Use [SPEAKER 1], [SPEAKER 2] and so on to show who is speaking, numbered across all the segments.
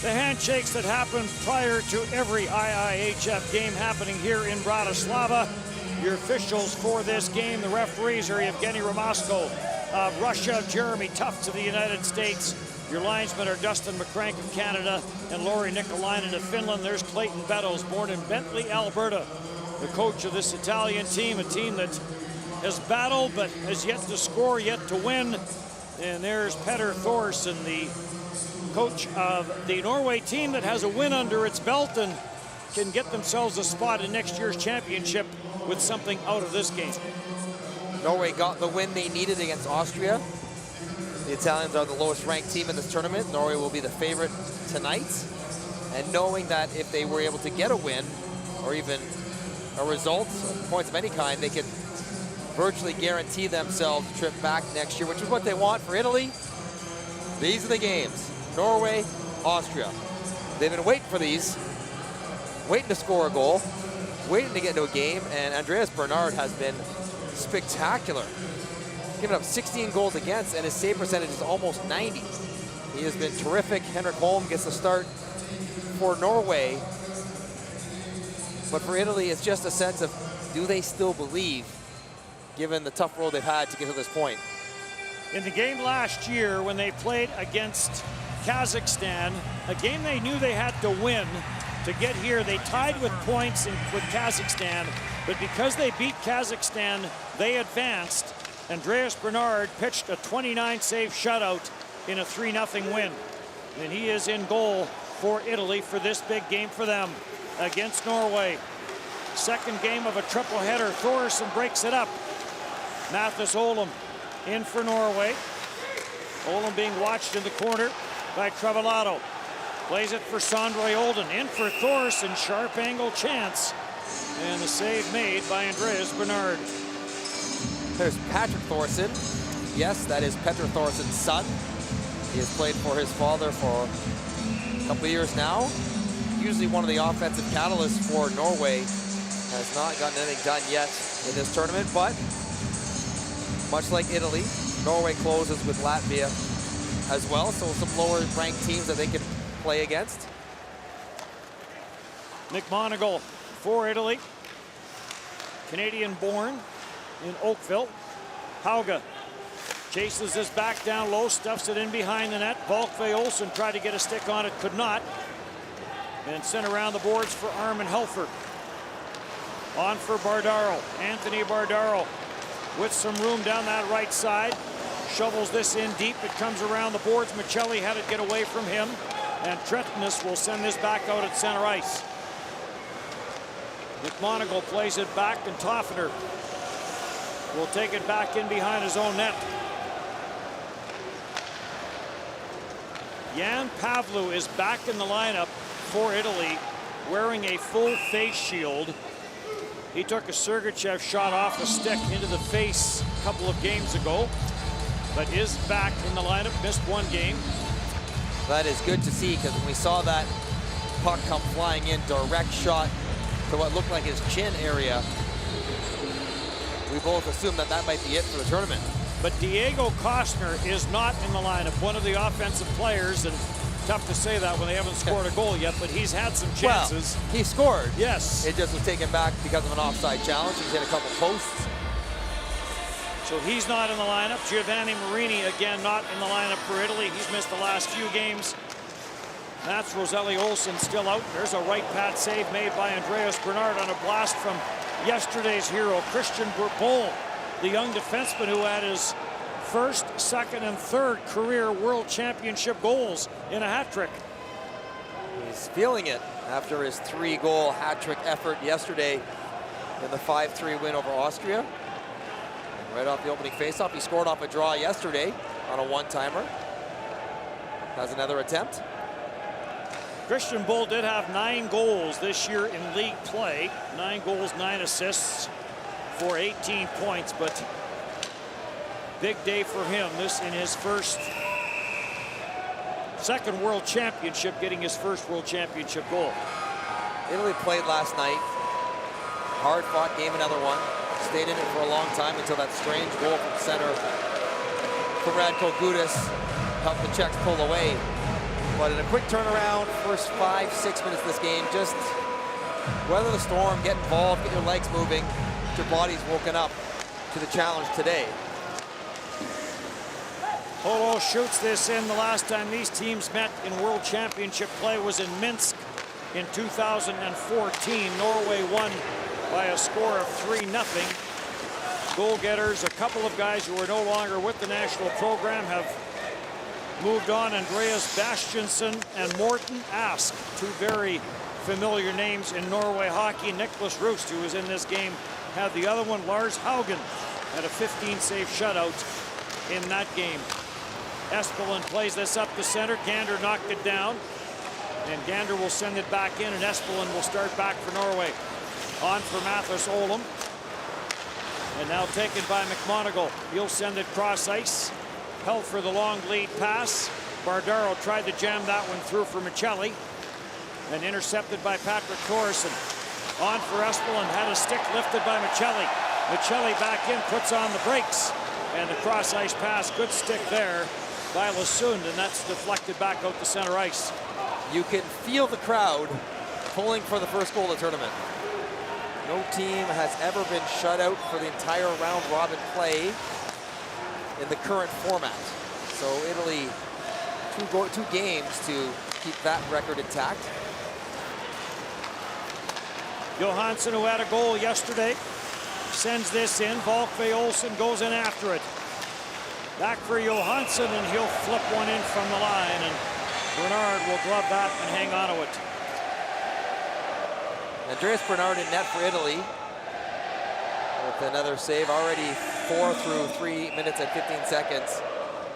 [SPEAKER 1] The handshakes that happen prior to every IIHF game happening here in Bratislava. Your officials for this game, the referees are Evgeny Romasko of Russia, Jeremy Tufts of the United States. Your linesmen are Dustin McCrank of Canada and Lauri Nikolainen of Finland. There's Clayton Beddoes, born in Bentley, Alberta, the coach of this Italian team, a team that has battled but has yet to score, yet to win. And there's Petter Thorsen, the coach of the Norway team that has a win under its belt and can get themselves a spot in next year's championship with something out of this game.
[SPEAKER 2] Norway got the win they needed against Austria. The Italians are the lowest ranked team in this tournament. Norway will be the favorite tonight. And knowing that if they were able to get a win or even a result, points of any kind, they could virtually guarantee themselves a trip back next year, which is what they want for Italy. These are the games. Norway, Austria. They've been waiting for these, waiting to score a goal, waiting to get into a game, and Andreas Bernard has been spectacular. Giving up 16 goals against, and his save percentage is almost 90. He has been terrific. Henrik Holm gets the start for Norway. But for Italy, it's just a sense of, do they still believe, given the tough road they've had to get to this point?
[SPEAKER 1] In the game last year when they played against Kazakhstan, a game they knew they had to win to get here. They tied with points with Kazakhstan, but because they beat Kazakhstan, they advanced. Andreas Bernard pitched a 29-save shutout in a 3-0 win. And he is in goal for Italy for this big game for them against Norway. Second game of a triple header. Thorsen breaks it up. Mathis Olum in for Norway. Olum being watched in the corner by Trevelado. Plays it for Sondre Olden. In for Thorsen. Sharp angle chance. And the save made by Andreas Bernard.
[SPEAKER 2] There's Patrick Thorsen. Yes, that is Petter Thorsen's son. He has played for his father for a couple of years now. Usually one of the offensive catalysts for Norway. Has not gotten anything done yet in this tournament, but much like Italy, Norway closes with Latvia as well, so some lower ranked teams that they can play against.
[SPEAKER 1] Nick Monagle for Italy. Canadian born in Oakville. Hauge chases this back down low, stuffs it in behind the net. Volkve Olsen tried to get a stick on it, could not. And sent around the boards for Armin Helfer. On for Bardaro, Anthony Bardaro with some room down that right side. Shovels this in deep, it comes around the boards. Michelli had it get away from him. And Tretnes will send this back out at center ice. McMonagle plays it back, and Toffener will take it back in behind his own net. Jan Pavlu is back in the lineup for Italy, wearing a full face shield. He took a Sergachev shot off a stick into the face a couple of games ago, but is back in the lineup, missed one game.
[SPEAKER 2] That is good to see, because when we saw that puck come flying in, direct shot to what looked like his chin area, we both assumed that that might be it for the tournament.
[SPEAKER 1] But Diego Kostner is not in the lineup, one of the offensive players, and tough to say that when they haven't scored a goal yet, but he's had some chances.
[SPEAKER 2] Well, he scored.
[SPEAKER 1] Yes.
[SPEAKER 2] It just was taken back because of an offside challenge. He's hit a couple posts.
[SPEAKER 1] So he's not in the lineup. Giovanni Marini, again, not in the lineup for Italy. He's missed the last few games. That's Roselli Olsen still out. There's a right pad save made by Andreas Bernard on a blast from yesterday's hero, Christian Bull, the young defenseman who had his first, second, and third career World Championship goals in a hat trick.
[SPEAKER 2] He's feeling it after his 3-goal hat trick effort yesterday in the 5-3 win over Austria. Right off the opening faceoff, he scored off a draw yesterday on a one-timer. Has another attempt.
[SPEAKER 1] Christian Bull did have 9 goals this year in league play. 9 goals, 9 assists for 18 points, but big day for him. This in his second World Championship, getting his first World Championship goal.
[SPEAKER 2] Italy played last night. Hard-fought game, another one. Stayed in it for a long time until that strange goal from center from Radko Gudas helped the Czechs pull away. But in a quick turnaround, first 5-6 minutes of this game, just weather the storm, get involved, get your legs moving, get your body's woken up to the challenge today.
[SPEAKER 1] Polo shoots this in. The last time these teams met in World Championship play was in Minsk in 2014. Norway won by a score of 3-0. Goal-getters, a couple of guys who are no longer with the national program, have moved on. Andreas Bastiansen and Morten Ask, two very familiar names in Norway hockey. Niklas Rust, who was in this game, had the other one. Lars Haugen had a 15-save shutout in that game. Espeland plays this up the center. Gander knocked it down, and Gander will send it back in, and Espeland will start back for Norway. On for Mathis Olam, and now taken by McMonagle. He'll send it cross ice. Held for the long lead pass. Bardaro tried to jam that one through for Michelli, and intercepted by Patrick Thoresen. On for Espeland, had a stick lifted by Michelli. Michelli back in, puts on the brakes, and the cross ice pass, good stick there by Lasund, and that's deflected back out to center ice.
[SPEAKER 2] You can feel the crowd pulling for the first goal of the tournament. No team has ever been shut out for the entire round robin play in the current format. So Italy, two games to keep that record intact.
[SPEAKER 1] Johansson, who had a goal yesterday, sends this in. Volkve Olsen goes in after it. Back for Johansson, and he'll flip one in from the line, and Bernard will glove that and hang on to it.
[SPEAKER 2] Andreas Bernard in net for Italy with another save, already 4 through 3 minutes and 15 seconds.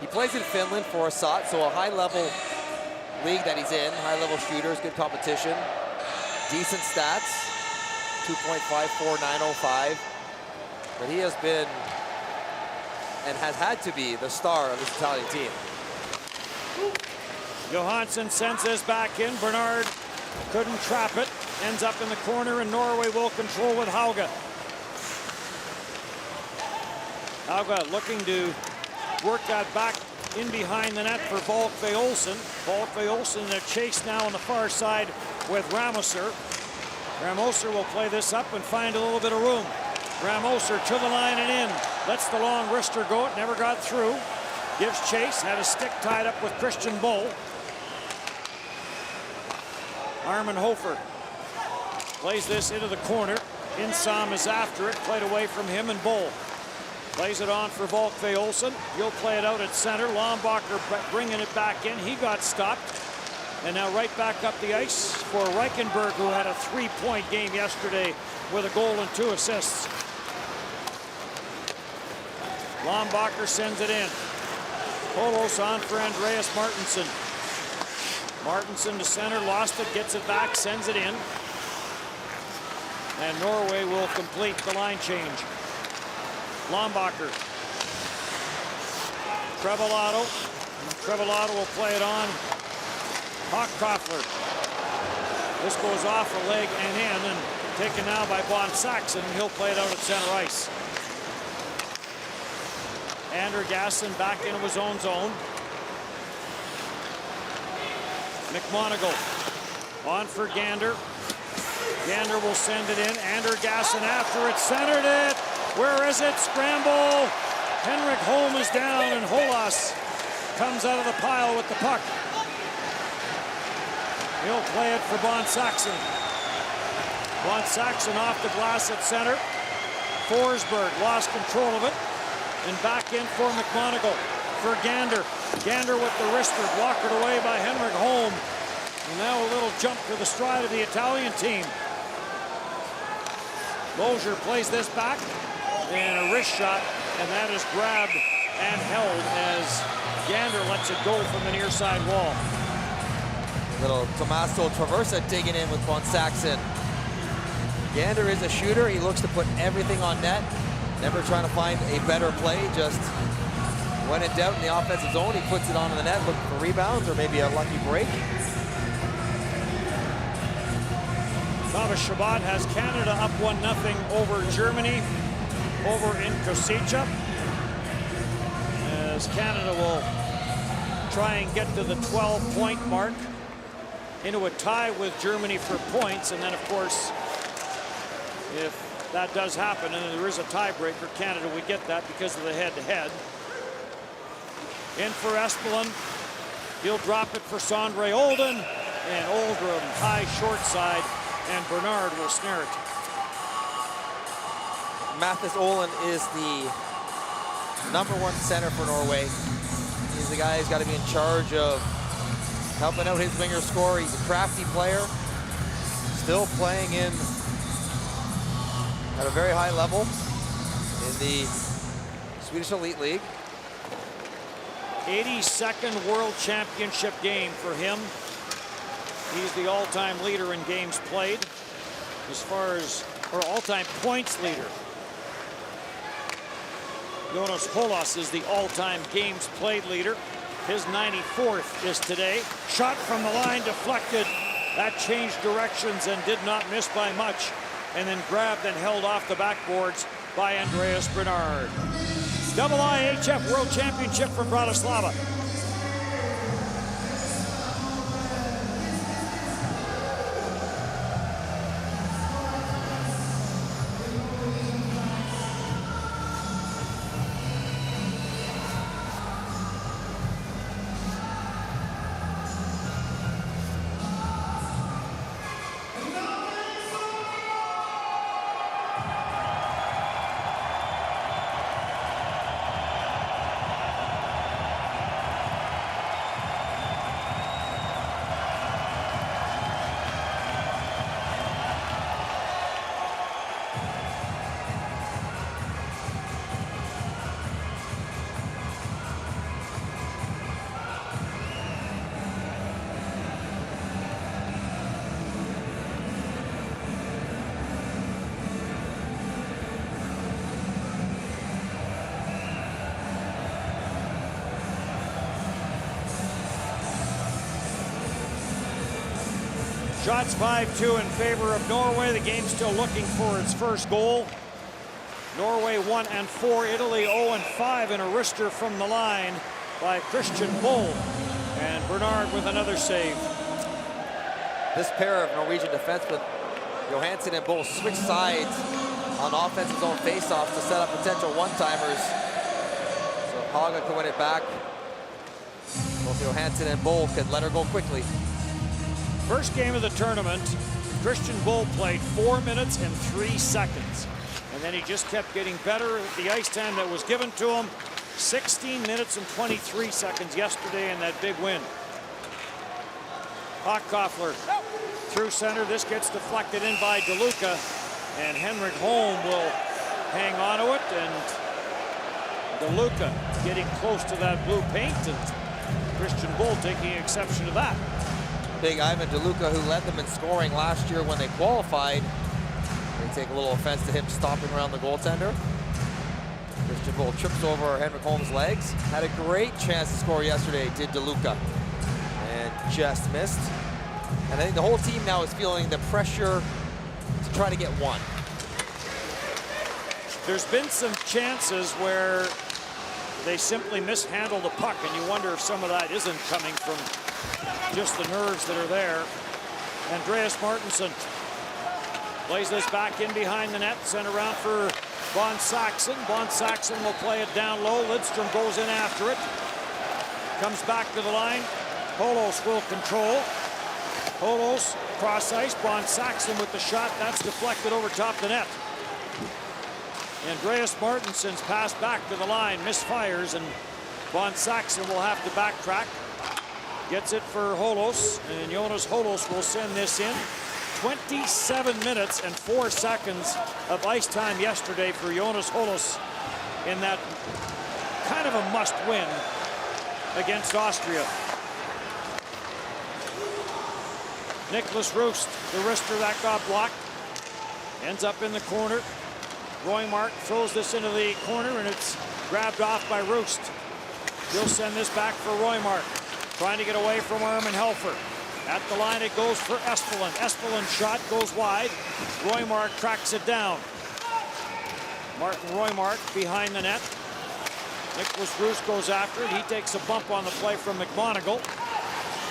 [SPEAKER 2] He plays in Finland for Assat, so a high-level league that he's in. High-level shooters, good competition, decent stats, 2.54-905. But he has been and has had to be the star of this Italian team.
[SPEAKER 1] Johansson sends this back in. Bernard couldn't trap it. Ends up in the corner, and Norway will control with Hauge. Hauge looking to work that back in behind the net for Volkve Olsen. Volkve Olsen in a chase now on the far side with Ramoser. Ramoser will play this up and find a little bit of room. Ramoser to the line and in. Lets the long wrister go. It never got through. Gives chase. Had a stick tied up with Christian Bull. Armin Hofer plays this into the corner. Insom is after it. Played away from him and Bull. Plays it on for Volkve Olsen. He'll play it out at center. Lombacher bringing it back in. He got stopped. And now right back up the ice for Reichenberg, who had a 3-point game yesterday with a goal and 2 assists. Lombacher sends it in. Polos on for Andreas Martinsen. Martinsen to center, lost it, gets it back, sends it in. And Norway will complete the line change. Lombacher. Trevilato. Trevilato will play it on. Hochkoffler. This goes off a leg and in, and taken now by Von Saxon, and he'll play it out at center ice. Andergasson back into his own zone. McMonagle on for Gander. Gander will send it in. Andergasson after it, centered it. Where is it? Scramble. Henrik Holm is down, and Holas comes out of the pile with the puck. He'll play it for Von Saxon. Von Saxon off the glass at center. Forsberg lost control of it. And back in for McMonagle. For Gander. Gander with the wrister, blockered away by Henrik Holm. And now a little jump to the stride of the Italian team. Lozier plays this back. And a wrist shot. And that is grabbed and held as Gander lets it go from the near side wall.
[SPEAKER 2] Little Tommaso Traversa digging in with Von Saxon. Gander is a shooter. He looks to put everything on net. Never trying to find a better play. Just when in doubt in the offensive zone, he puts it onto the net looking for rebounds or maybe a lucky break.
[SPEAKER 1] Thomas Chabot has Canada up 1-0 over Germany over in Košice. As Canada will try and get to the 12-point mark into a tie with Germany for points. And then, of course, if that does happen and there is a tiebreaker, Canada would get that because of the head-to-head. In for Espelin. He'll drop it for Sondre Olden. And Oldrum high short side, and Bernard will snare it.
[SPEAKER 2] Mathis Olin is the #1 center for Norway. He's the guy who's got to be in charge of helping out his winger score. He's a crafty player, still playing at a very high level in the Swedish Elite League.
[SPEAKER 1] 82nd World Championship game for him. He's the all-time leader in games played, as far as, or all-time points leader. Jonas Holos is the all-time games played leader. His 94th is today. Shot from the line, deflected. That changed directions and did not miss by much. And then grabbed and held off the backboards by Andreas Bernard. IIHF World Championship from Bratislava. Shots 5-2 in favor of Norway. The game's still looking for its first goal. Norway 1-4, Italy 0-5 in a wrister from the line by Christian Bull. And Bernard with another save.
[SPEAKER 2] This pair of Norwegian defensemen, Johansson and Bull, switch sides on offense's own faceoffs to set up potential one-timers. So Haga can win it back. Both Johansson and Bull could let her go quickly.
[SPEAKER 1] First game of the tournament, Christian Bull played 4 minutes and 3 seconds. And then he just kept getting better at the ice time that was given to him. 16 minutes and 23 seconds yesterday in that big win. Hochkoffler through center. This gets deflected in by DeLuca. And Henrik Holm will hang on to it. And DeLuca getting close to that blue paint. And Christian Bull taking exception to that.
[SPEAKER 2] Big Ivan DeLuca, who led them in scoring last year when they qualified. They take a little offense to him stopping around the goaltender. Christian Bull trips over Henrik Holm's legs. Had a great chance to score yesterday, did DeLuca. And just missed. And I think the whole team now is feeling the pressure to try to get one.
[SPEAKER 1] There's been some chances where they simply mishandle the puck, and you wonder if some of that isn't coming from just the nerves that are there. Andreas Martinsson plays this back in behind the net, sent around for Von Saxon. Von Saxon will play it down low. Lidstrom goes in after it. Comes back to the line. Holos will control. Holos cross ice. Von Saxon with the shot. That's deflected over top the net. Andreas Martinsson's pass back to the line misfires, and Von Saxon will have to backtrack. Gets it for Holos, and Jonas Holos will send this in. 27 minutes and 4 seconds of ice time yesterday for Jonas Holos in that kind of a must-win against Austria. Nicholas Roost, the wrister that got blocked, ends up in the corner. Roymark throws this into the corner, and it's grabbed off by Roost. He'll send this back for Roymark. Trying to get away from Armin Helfer. At the line it goes for Espelin. Espelin's shot goes wide. Roymark tracks it down. Martin Roymark behind the net. Nicholas Roos goes after it. He takes a bump on the play from McMonagle.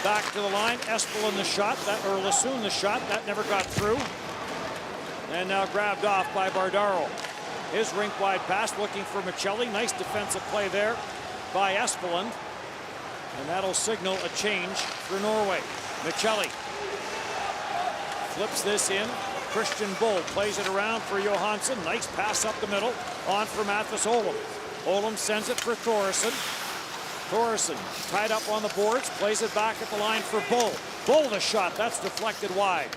[SPEAKER 1] Back to the line. Espelin the shot, or Lassoon the shot. That never got through. And now grabbed off by Bardaro. His rink-wide pass looking for Michelli. Nice defensive play there by Espelin. And that'll signal a change for Norway. Michelli flips this in. Christian Bull plays it around for Johansson. Nice pass up the middle. On for Mathis Olom. Olom sends it for Thoresen. Thoresen tied up on the boards. Plays it back at the line for Bull. Bull the shot. That's deflected wide.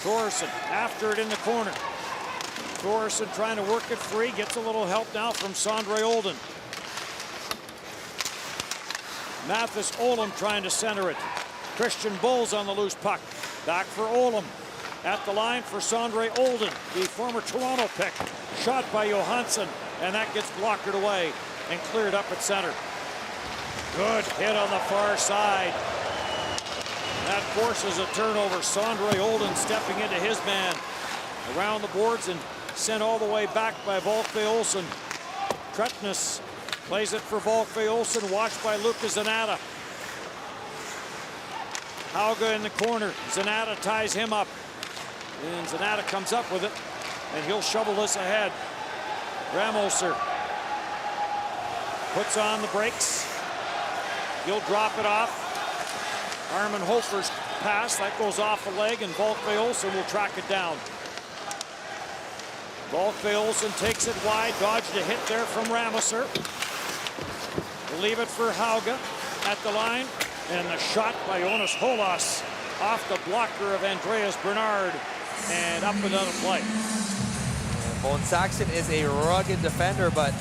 [SPEAKER 1] Thoresen after it in the corner. Thoresen trying to work it free. Gets a little help now from Sondre Olden. Mathis Olom trying to center it. Christian Bull's on the loose puck. Back for Olom. At the line for Sondre Olden, the former Toronto pick. Shot by Johansson, and that gets blocked away and cleared up at center. Good hit on the far side. That forces a turnover. Sondre Olden stepping into his man. Around the boards and sent all the way back by Volkve Olsen. Tretnes plays it for Volkve Olsen, watched by Lucas Zanata. Hauga in the corner. Zanata ties him up. And Zanata comes up with it, and he'll shovel this ahead. Ramoser puts on the brakes. He'll drop it off. Armin Hofer's pass, that goes off a leg, and Volkve Olsen will track it down. Volkve Olsen takes it wide, dodged a hit there from Ramoser. We'll leave it for Hauga at the line, and a shot by Jonas Holas off the blocker of Andreas Bernard, and up another play.
[SPEAKER 2] Bowen Saxon is a rugged defender, but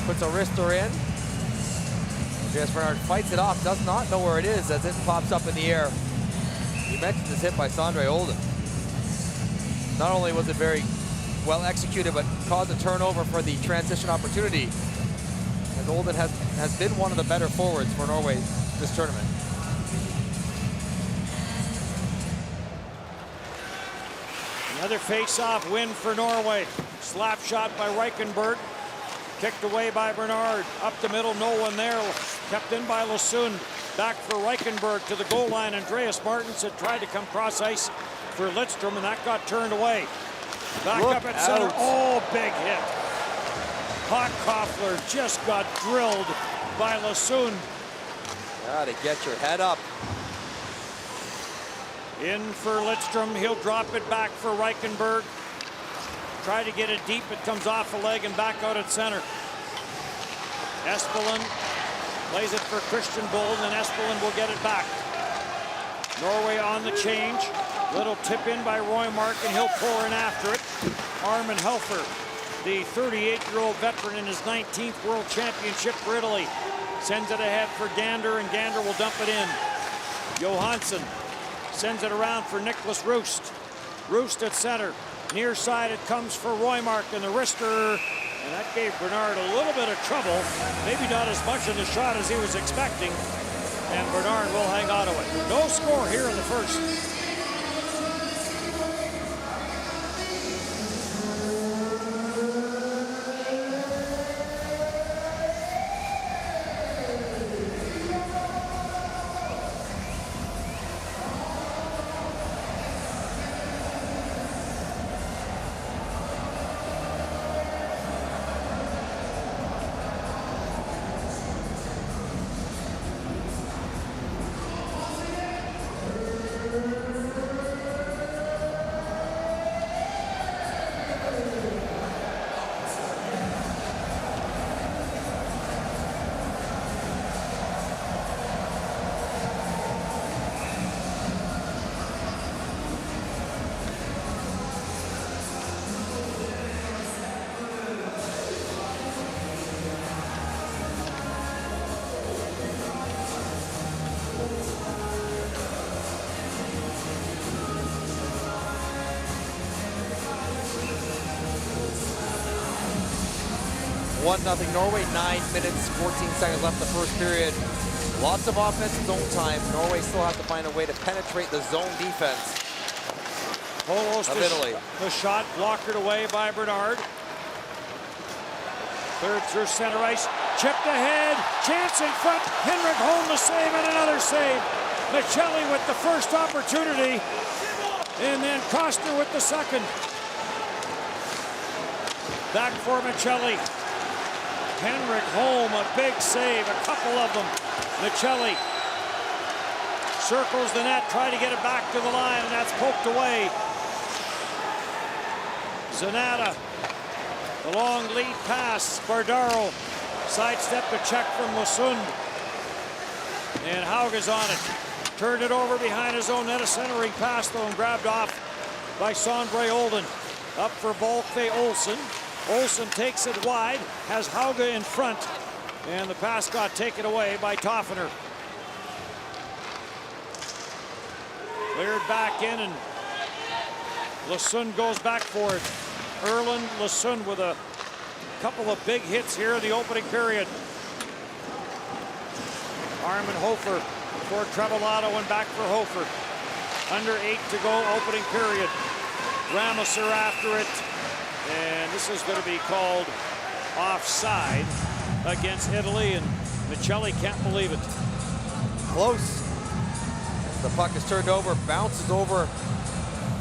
[SPEAKER 2] puts a wrister in. Andreas Bernard fights it off, does not know where it is as it pops up in the air. You mentioned this hit by Sondre Olden. Not only was it very well executed, but caused a turnover for the transition opportunity. And Olden has been one of the better forwards for Norway this tournament.
[SPEAKER 1] Another face-off win for Norway. Slap shot by Reichenberg. Kicked away by Bernard. Up the middle, no one there. Kept in by Lassoon. Back for Reichenberg to the goal line. Andreas Martins had tried to come cross ice for Lidstrom, and that got turned away. Back up at center. Oh, big hit. Hochkoffler just got drilled by Lassoon.
[SPEAKER 2] Gotta get your head up.
[SPEAKER 1] In for Lidstrom. He'll drop it back for Reichenberg. Try to get it deep. It comes off a leg and back out at center. Espelin plays it for Christian Bull, and then Espelin will get it back. Norway on the change. Little tip in by Roymark, and he'll pour in after it. Armin Helfer, the 38-year-old veteran in his 19th World Championship for Italy, sends it ahead for Gander, and Gander will dump it in. Johansson sends it around for Nicholas Roost. Roost at center. Near side it comes for Roymark, and the wrister, and that gave Bernard a little bit of trouble. Maybe not as much in the shot as he was expecting, and Bernard will hang on to it. No score here in the first.
[SPEAKER 2] Nothing Norway, 9 minutes, 14 seconds left the first period. Lots of offensive zone time. Norway still have to find a way to penetrate the zone defense
[SPEAKER 1] Holos
[SPEAKER 2] of Italy.
[SPEAKER 1] The shot blocked away by Bernard. Third through center ice, chipped ahead, chance in front, Henrik Holm the save and another save. Michelli with the first opportunity, and then Costner with the second. Back for Michelli. Henrik Holm, a big save, a couple of them. Michelli circles the net, try to get it back to the line, and that's poked away. Zanata, the long lead pass, Bardaro, sidestep the check from Lasund. And Hauga's on it. Turned it over behind his own net, a centering pass though, and grabbed off by Sondre Olden. Up for Volkve Olsen. Olsen takes it wide, has Hauga in front, and the pass got taken away by Toffener. Cleared back in, and Lasund goes back for it. Erland Lasund with a couple of big hits here in the opening period. Armin Hofer for Trevillato and back for Hofer. Under 8 to go, opening period. Ramoser after it. And this is going to be called offside against Italy, and Michelli can't believe it.
[SPEAKER 2] Close. The puck is turned over, bounces over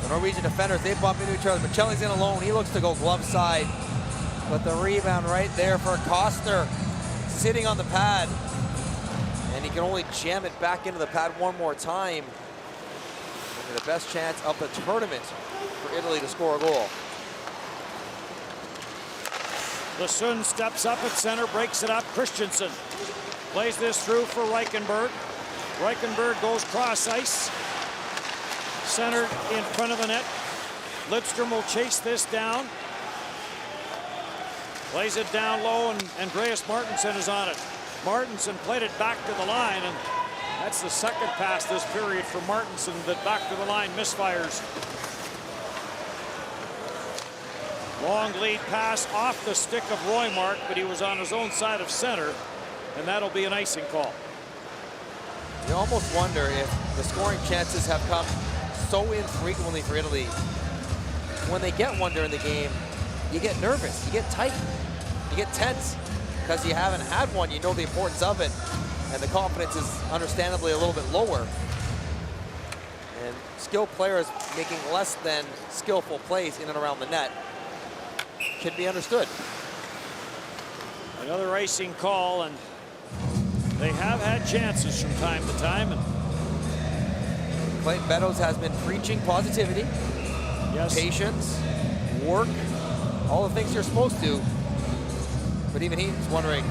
[SPEAKER 2] the Norwegian defenders. They bump into each other. Michelli's in alone. He looks to go glove side. But the rebound right there for Costner, sitting on the pad. And he can only jam it back into the pad one more time. And the best chance of the tournament for Italy to score a goal.
[SPEAKER 1] Lasund steps up at center, breaks it up. Christensen plays this through for Reichenberg. Reichenberg goes cross ice. Centered in front of the net. Lidstrom will chase this down. Plays it down low, and Andreas Martinsen is on it. Martinsen played it back to the line, and that's the second pass this period for Martinsen that back to the line misfires. Long lead pass off the stick of Roymark, but he was on his own side of center, and that'll be an icing call.
[SPEAKER 2] You almost wonder if the scoring chances have come so infrequently for Italy. When they get one during the game, you get nervous, you get tight, you get tense, because you haven't had one. You know the importance of it, and the confidence is understandably a little bit lower. And skilled players making less than skillful plays in and around the net can be understood.
[SPEAKER 1] Another icing call, and they have had chances from time to time. And
[SPEAKER 2] Clayton Beddoes has been preaching positivity,
[SPEAKER 1] yes,
[SPEAKER 2] patience, work, all the things you're supposed to. But even he's wondering,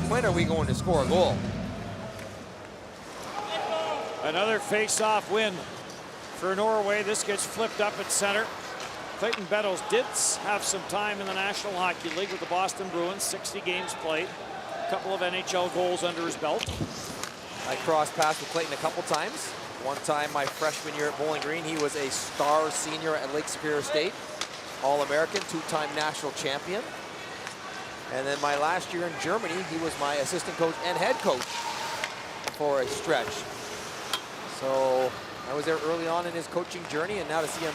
[SPEAKER 2] when are we going to score a goal?
[SPEAKER 1] Another face-off win for Norway. This gets flipped up at center. Clayton Beddoes did have some time in the National Hockey League with the Boston Bruins, 60 games played, a couple of NHL goals under his belt.
[SPEAKER 2] I crossed paths with Clayton a couple times. One time my freshman year at Bowling Green, he was a star senior at Lake Superior State, All-American, two-time national champion. And then my last year in Germany, he was my assistant coach and head coach for a stretch. So I was there early on in his coaching journey, and now to see him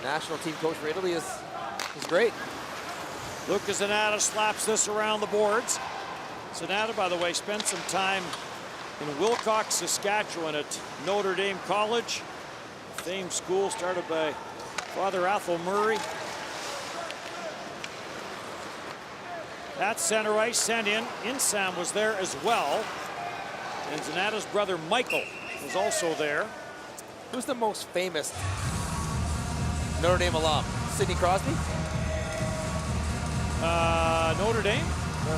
[SPEAKER 2] national team coach for Italy is great.
[SPEAKER 1] Lucas Zanata slaps this around the boards. Zanata, by the way, spent some time in Wilcox, Saskatchewan at Notre Dame College. Famed school started by Father Athol Murray. That's center ice sent in. Insam was there as well. And Zanata's brother Michael was also there.
[SPEAKER 2] Who's the most famous Notre Dame alum? Sidney Crosby?
[SPEAKER 1] Notre Dame?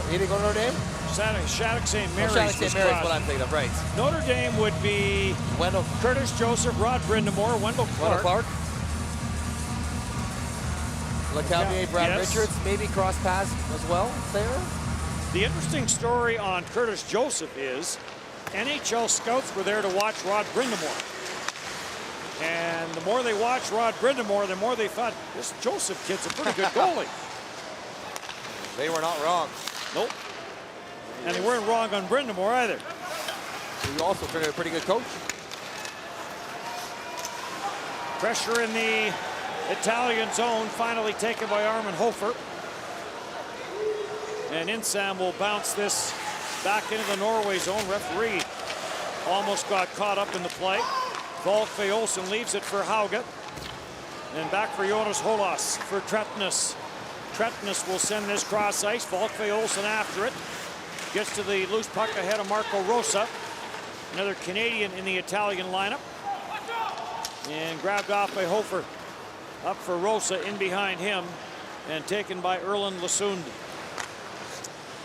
[SPEAKER 2] He didn't go to Notre Dame?
[SPEAKER 1] Shattuck St. Mary's.
[SPEAKER 2] Shattuck St. Mary's is what I'm thinking of, right.
[SPEAKER 1] Notre Dame would be
[SPEAKER 2] Wendell
[SPEAKER 1] Curtis Joseph, Rod Brindamore, Wendell Clark.
[SPEAKER 2] LeCalvier, Brad
[SPEAKER 1] Yes.
[SPEAKER 2] Richards, maybe cross paths as well there.
[SPEAKER 1] The interesting story on Curtis Joseph is NHL scouts were there to watch Rod Brindamore. And the more they watched Rod Brindamore, the more they thought, this Joseph kid's a pretty good goalie.
[SPEAKER 2] They were not wrong.
[SPEAKER 1] Nope. And they weren't wrong on Brindamore either.
[SPEAKER 2] He also turned out a pretty good coach.
[SPEAKER 1] Pressure in the Italian zone, finally taken by Armin Hofer. And Insam will bounce this back into the Norway zone. Referee almost got caught up in the play. Volkve Olsen leaves it for Hauge. And back for Jonas Holas for Tretnes. Tretnes will send this cross ice. Volkve Olsen after it. Gets to the loose puck ahead of Marco Rosa. Another Canadian in the Italian lineup. And grabbed off by Hofer. Up for Rosa, in behind him. And taken by Erland Lasund.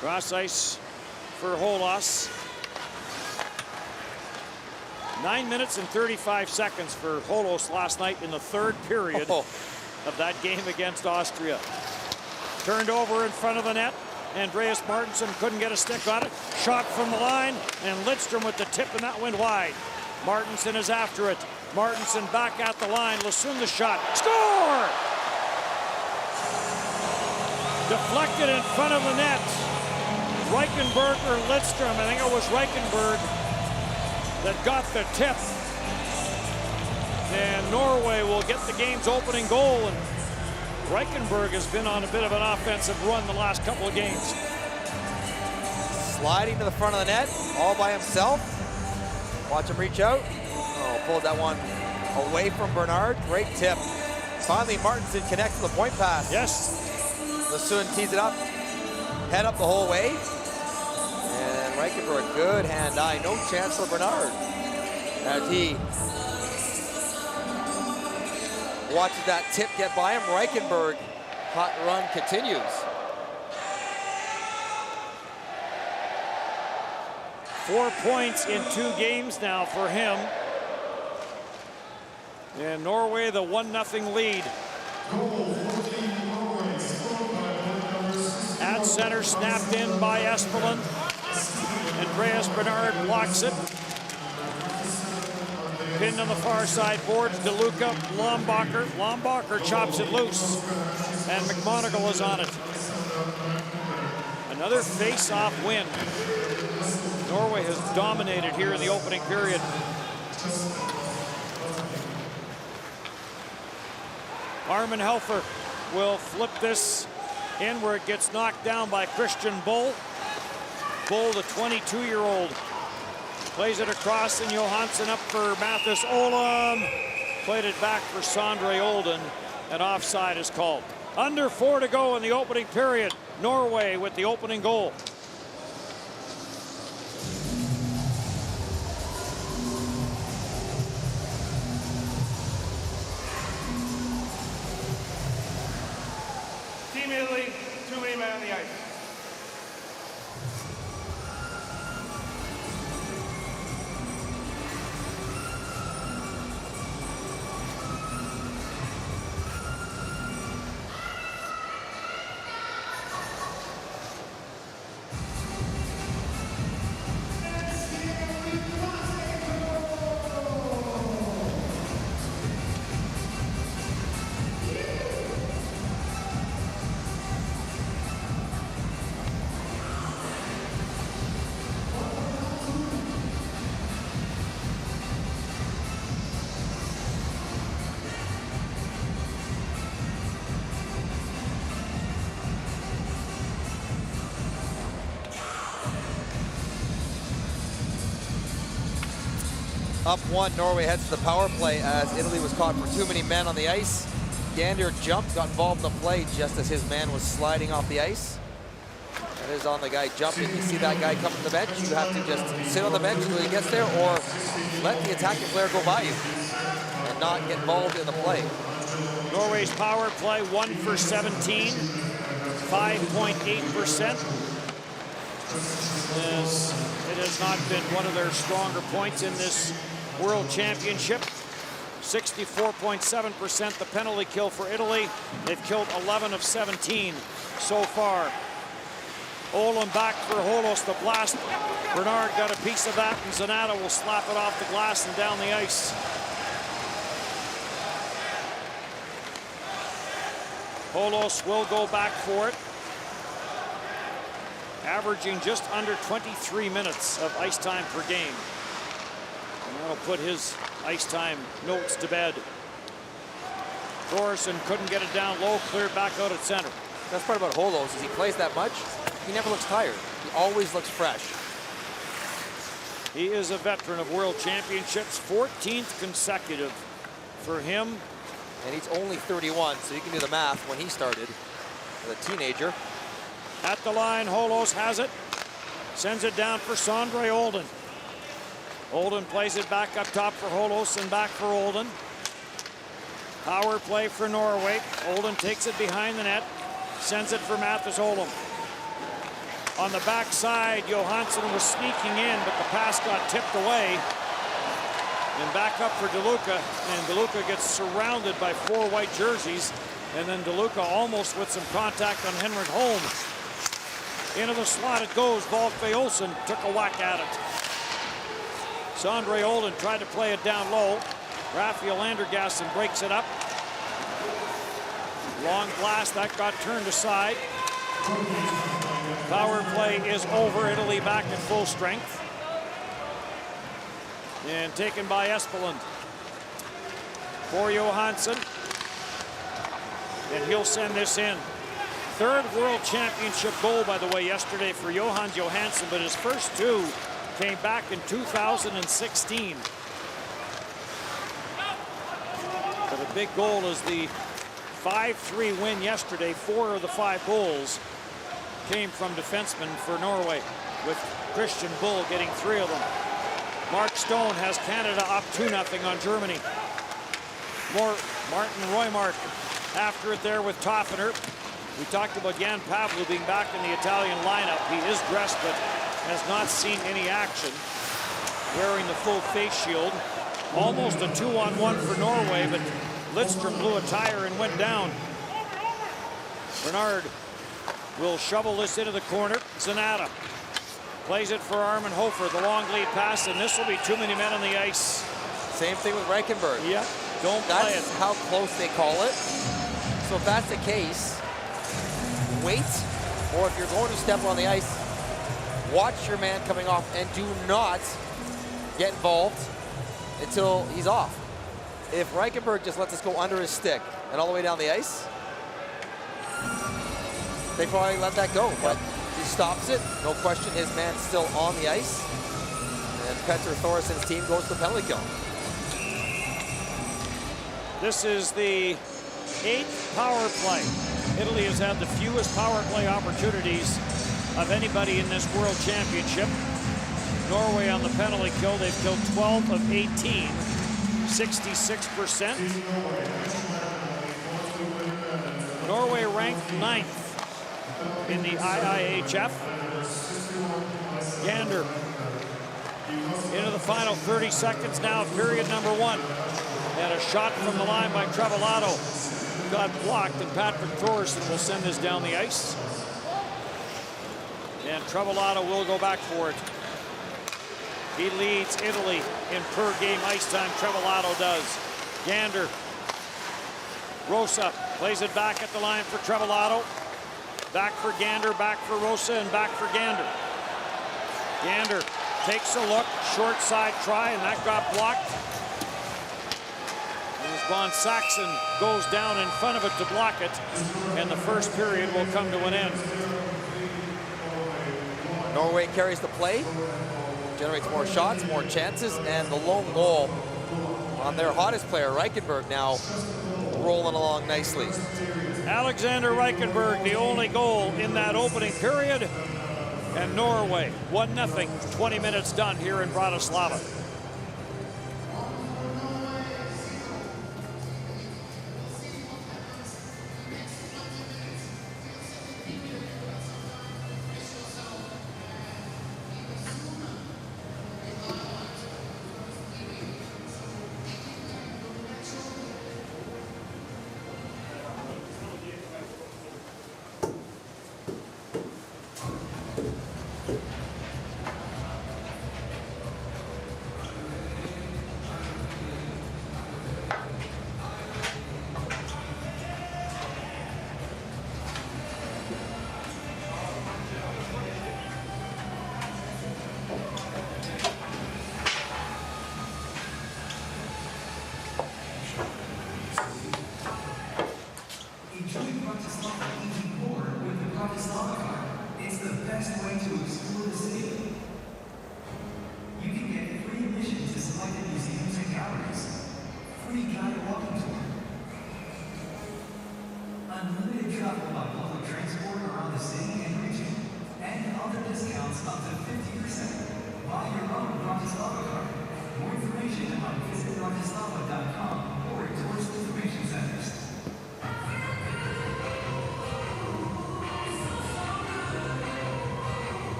[SPEAKER 1] Cross ice for Holas. 9 minutes and 35 seconds for Holos last night in the third period of that game against Austria. Turned over in front of the net. Andreas Martinsen couldn't get a stick on it. Shot from the line, and Lidstrom with the tip, and that went wide. Martinsen is after it. Martinsen back at the line. Lasund the shot. Score! Deflected in front of the net. Reichenberg or Lidstrom. I think it was Reichenberg that got the tip. And Norway will get the game's opening goal. And Reichenberg has been on a bit of an offensive run the last couple of games.
[SPEAKER 2] Sliding to the front of the net, all by himself. Watch him reach out. Oh, pulled that one away from Bernard. Great tip. Finally, Martinsen connects to the point pass.
[SPEAKER 1] Yes.
[SPEAKER 2] Lasund tees it up, head up the whole way. And Reichenberg, good hand-eye. No chance for Bernard. As he watches that tip get by him, Reichenberg, hot run continues.
[SPEAKER 1] 4 points in 2 games now for him. And Norway, the 1-0 lead. At center, snapped in by Espeland. Andreas Bernard blocks it. Pinned on the far side boards, DeLuca, Lombacher. Lombacher chops it loose, and McMonagle is on it. Another face-off win. Norway has dominated here in the opening period. Armin Helfer will flip this in where it gets knocked down by Christian Bull. Bull, the 22-year-old. Plays it across, and Johansson up for Mathis Olam. Played it back for Sondre Olden, and offside is called. Under 4 to go in the opening period. Norway with the opening goal.
[SPEAKER 3] Team Italy, 2 men on the ice.
[SPEAKER 2] Up 1, Norway heads to the power play as Italy was caught for too many men on the ice. Gander jumped, got involved in the play just as his man was sliding off the ice. That is on the guy jumping. You see that guy come to the bench, you have to just sit on the bench until he gets there, or let the attacking player go by you and not get involved in the play.
[SPEAKER 1] Norway's power play 1 for 17, 5.8%. It has not been one of their stronger points in this World Championship. 64.7% the penalty kill for Italy. They've killed 11 of 17 so far. Olin back for Holos, the blast. Bernard got a piece of that, and Zanata will slap it off the glass and down the ice. Holos will go back for it. Averaging just under 23 minutes of ice time per game. And that'll put his ice time notes to bed. Thorson couldn't get it down low, cleared back out at center.
[SPEAKER 2] That's part about Holos, is he plays that much, he never looks tired. He always looks fresh.
[SPEAKER 1] He is a veteran of World Championships, 14th consecutive for him.
[SPEAKER 2] And he's only 31, so you can do the math when he started as a teenager.
[SPEAKER 1] At the line, Holos has it. Sends it down for Sondre Olden. Olden plays it back up top for Holos and back for Olden. Power play for Norway. Olden takes it behind the net. Sends it for Mathis Olom. On the backside, Johansson was sneaking in, but the pass got tipped away. And back up for DeLuca, and DeLuca gets surrounded by 4 white jerseys. And then DeLuca almost with some contact on Henrik Holm. Into the slot it goes. Volkve Olsen took a whack at it. Sondre Olden tried to play it down low. Rafael Landergassen breaks it up. Long blast, that got turned aside. Power play is over. Italy back at full strength. And taken by Espeland. For Johansson. And he'll send this in. 3rd World Championship goal, by the way, yesterday for Johan Johansson, but his first 2 came back in 2016. But a big goal is the 5-3 win yesterday. 4 of the 5 goals came from defensemen for Norway, with Christian Bull getting 3 of them. Mark Stone has Canada up 2-0 on Germany. Martin Roymark after it there with Toffener. We talked about Jan Pavlu being back in the Italian lineup. He is dressed but has not seen any action. Wearing the full face shield. Almost a 2-on-1 for Norway, but Lidstrom blew a tire and went down. Bernard will shovel this into the corner. Zanata plays it for Armin Hofer. The long lead pass, and this will be too many men on the ice.
[SPEAKER 2] Same thing with Reichenberg.
[SPEAKER 1] Yep, don't play it.
[SPEAKER 2] That's how close they call it. So if that's the case, wait, or if you're going to step on the ice, watch your man coming off and do not get involved until he's off. If Reichenberg just lets us go under his stick and all the way down the ice, they probably let that go, but he stops it. No question, his man's still on the ice. And Petr Thorison's team goes to the penalty kill.
[SPEAKER 1] This is the 8th power play. Italy has had the fewest power play opportunities of anybody in this World Championship. Norway on the penalty kill, they've killed 12 of 18, 66%. Norway ranked 9th in the IIHF. Gander into the final 30 seconds now, period number 1. And a shot from the line by Trevillato got blocked, and Patrick Thorson will send this down the ice. And Trevillato will go back for it. He leads Italy in per game ice time. Trevillato does. Gander. Rosa plays it back at the line for Trevillato. Back for Gander, back for Rosa, and back for Gander. Gander takes a look, short side try, and that got blocked. As Von Saxon goes down in front of it to block it, and the first period will come to an end.
[SPEAKER 2] Norway carries the play, generates more shots, more chances, and the lone goal on their hottest player, Reichenberg, now rolling along nicely.
[SPEAKER 1] Alexander Reichenberg, the only goal in that opening period, and Norway 1-0, 20 minutes done here in Bratislava.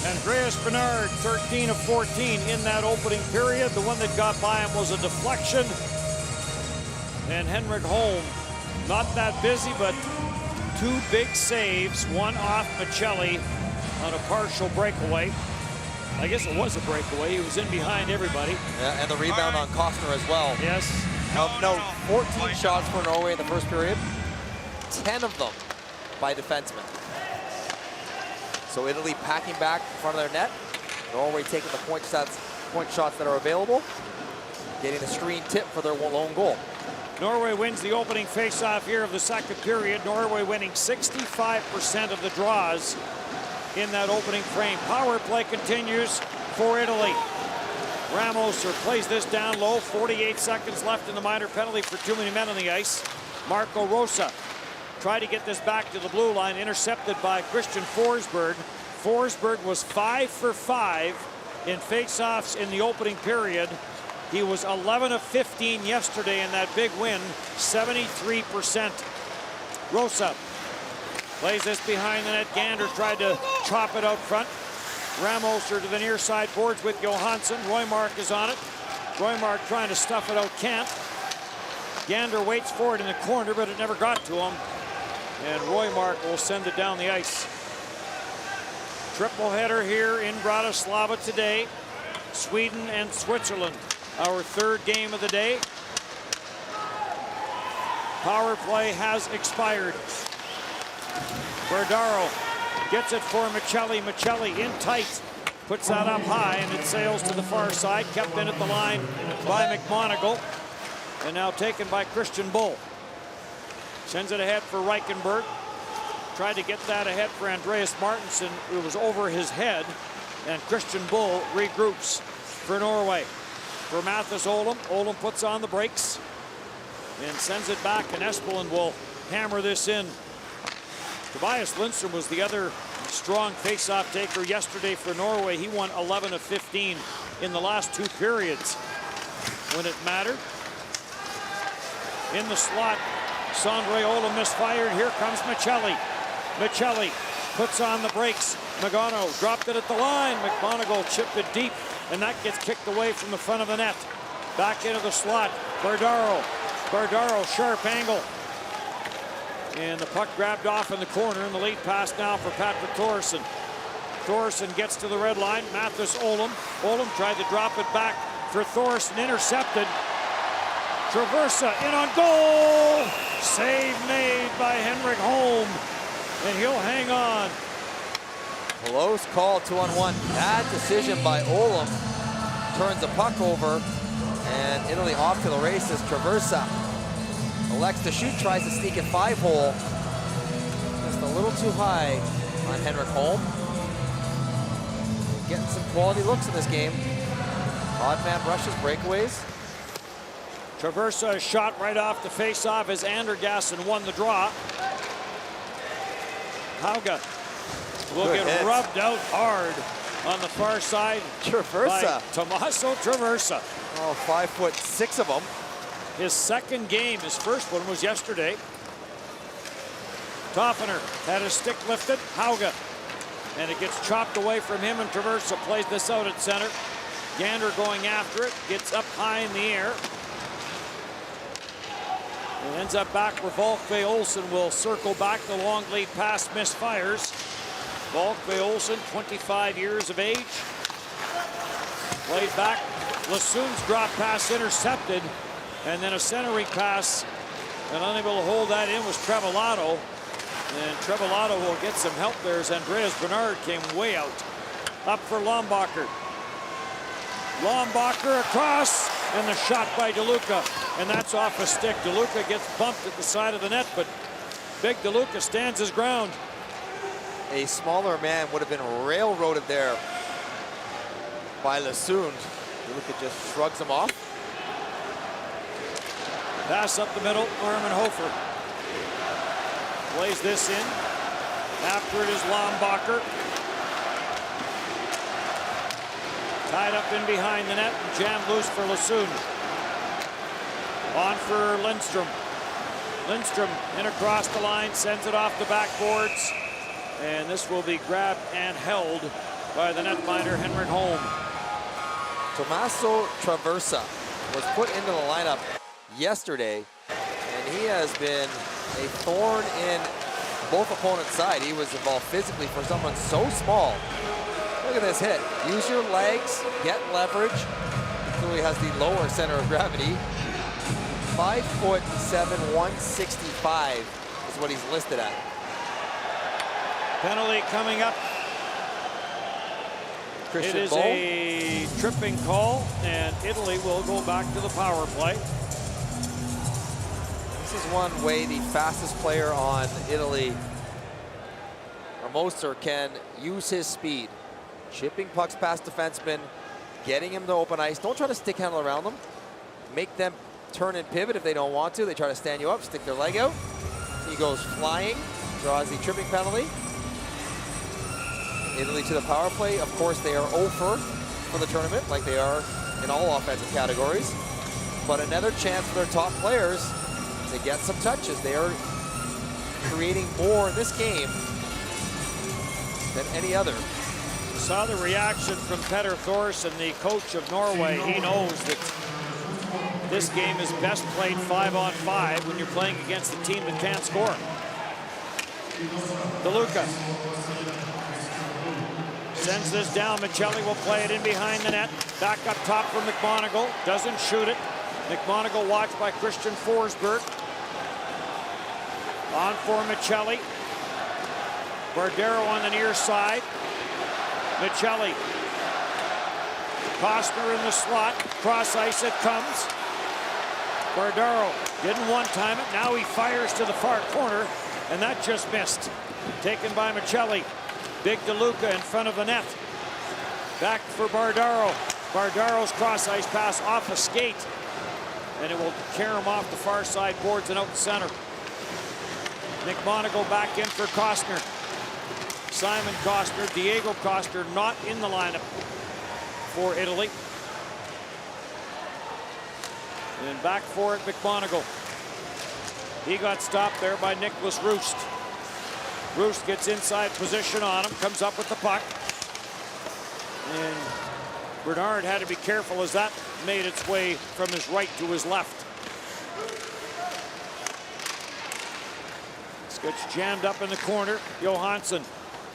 [SPEAKER 1] Andreas Bernard, 13 of 14 in that opening period. The one that got by him was a deflection. And Henrik Holm, not that busy, but 2 big saves, one off Michelli on a partial breakaway. I guess it was a breakaway. He was in behind everybody.
[SPEAKER 2] Yeah, and the rebound on Costner as well.
[SPEAKER 1] Yes.
[SPEAKER 2] No, 14 shots for Norway in the first period, 10 of them by defensemen. So Italy packing back in front of their net. Norway taking the point shots that are available, getting a screen tip for their lone goal.
[SPEAKER 1] Norway wins the opening faceoff here of the second period. Norway winning 65% of the draws in that opening frame. Power play continues for Italy. Ramos plays this down low. 48 seconds left in the minor penalty for too many men on the ice. Marco Rosa tried to get this back to the blue line, intercepted by Christian Forsberg. Forsberg was 5 for 5 in faceoffs in the opening period. He was 11 of 15 yesterday in that big win, 73%. Rosa plays this behind the net. Gander tried to chop it out front. Ramos to the near side boards with Johansson. Roymark is on it. Roymark trying to stuff it out, can't. Gander waits for it in the corner, but it never got to him. And Roymark will send it down the ice. Triple header here in Bratislava today. Sweden and Switzerland, our third game of the day. Power play has expired. Berdaro gets it for Michelli. Michelli in tight. Puts that up high, and it sails to the far side. Kept in at the line by McMonagle. And now taken by Christian Bull. Sends it ahead for Reichenberg. Tried to get that ahead for Andreas Martinsen. It was over his head. And Christian Bull regroups for Norway. For Mathis Olam. Olam puts on the brakes and sends it back, and Espeland will hammer this in. Tobias Lindstrom was the other strong face-off taker yesterday for Norway. He won 11 of 15 in the last 2 periods when it mattered. In the slot, Sondre Ola misfired. Here comes Michelli. Michelli puts on the brakes. Magano dropped it at the line. McMonagle chipped it deep, and that gets kicked away from the front of the net. Back into the slot. Berdaro. Berdaro, sharp angle. And the puck grabbed off in the corner, and the lead pass now for Patrick Thoresen. Thoresen gets to the red line. Mathis Olam. Olam tried to drop it back for Thoresen, intercepted. Traversa in on goal. Save made by Henrik Holm, and he'll hang on.
[SPEAKER 2] Close call, 2-on-1. Bad decision by Olam. Turns the puck over, and Italy off to the races. Traversa elects to shoot, tries to sneak it 5-hole. Just a little too high on Henrik Holm. Getting some quality looks in this game. Odd man rushes, breakaways.
[SPEAKER 1] Traversa shot right off the face-off as Andergassen won the draw. Hauga will
[SPEAKER 2] Good
[SPEAKER 1] get
[SPEAKER 2] hit.
[SPEAKER 1] rubbed out hard on the far side
[SPEAKER 2] Traversa.
[SPEAKER 1] by Tommaso Traversa.
[SPEAKER 2] Oh, 5'6" of them.
[SPEAKER 1] His second game, his first one was yesterday. Toffener had his stick lifted. Hauga, and it gets chopped away from him, and Traversa plays this out at center. Gander going after it, gets up high in the air. And ends up back where Volkve Olsen will circle back. The long lead pass misfires. Volkve Olsen, 25 years of age. Played back. Lassoon's drop pass intercepted. And then a centering pass, and unable to hold that in was Trevillato. And Trevillato will get some help there as Andreas Bernard came way out. Up for Lombacher. Lombacher across, and the shot by DeLuca. And that's off a stick. DeLuca gets bumped at the side of the net, but big DeLuca stands his ground.
[SPEAKER 2] A smaller man would have been railroaded there by Lassoon. DeLuca just shrugs him off.
[SPEAKER 1] Pass up the middle, Armin Hofer. Plays this in. After it is Lombacher. Tied up in behind the net and jammed loose for Lassoon. On for Lindstrom. Lindstrom in across the line, sends it off the backboards. And this will be grabbed and held by the netminder, Henrik Holm.
[SPEAKER 2] Tommaso Traversa was put into the lineup yesterday, and he has been a thorn in both opponents' side. He was involved physically for someone so small. Look at this hit. Use your legs, get leverage. He clearly has the lower center of gravity. 5'7", 165 is what he's listed at.
[SPEAKER 1] Penalty coming up.
[SPEAKER 2] Christian
[SPEAKER 1] It is
[SPEAKER 2] Bull.
[SPEAKER 1] a tripping call, and Italy will go back to the power play.
[SPEAKER 2] This is one way the fastest player on Italy, Ramoser, can use his speed. Chipping pucks past defensemen, getting him to open ice. Don't try to stick handle around them. Make them turn and pivot if they don't want to. They try to stand you up, stick their leg out. He goes flying, draws the tripping penalty. Italy to the power play. Of course, they are 0 for the tournament, like they are in all offensive categories. But another chance for their top players to get some touches. They are creating more in this game than any other.
[SPEAKER 1] Saw the reaction from Petter Thorsen, the coach of Norway. He knows that this game is best played 5-on-5 when you're playing against a team that can't score. DeLuca sends this down. Michelli will play it in behind the net. Back up top for McMonagle. Doesn't shoot it. McMonagle watched by Christian Forsberg. On for Michelli. Bardero on the near side. Michelli. Costner in the slot. Cross ice it comes. Bardero didn't one-time it. Now he fires to the far corner, and that just missed. Taken by Michelli. Big DeLuca in front of the net. Back for Bardero. Bardero's cross ice pass off a skate, and it will carry him off the far side boards and out the center. McMonagle back in for Costner. Simon Costner, Diego Costner not in the lineup for Italy. And back for it, McMonagle. He got stopped there by Nicholas Roost. Roost gets inside position on him, comes up with the puck. And Bernard had to be careful as that made its way from his right to his left. This gets jammed up in the corner. Johansson,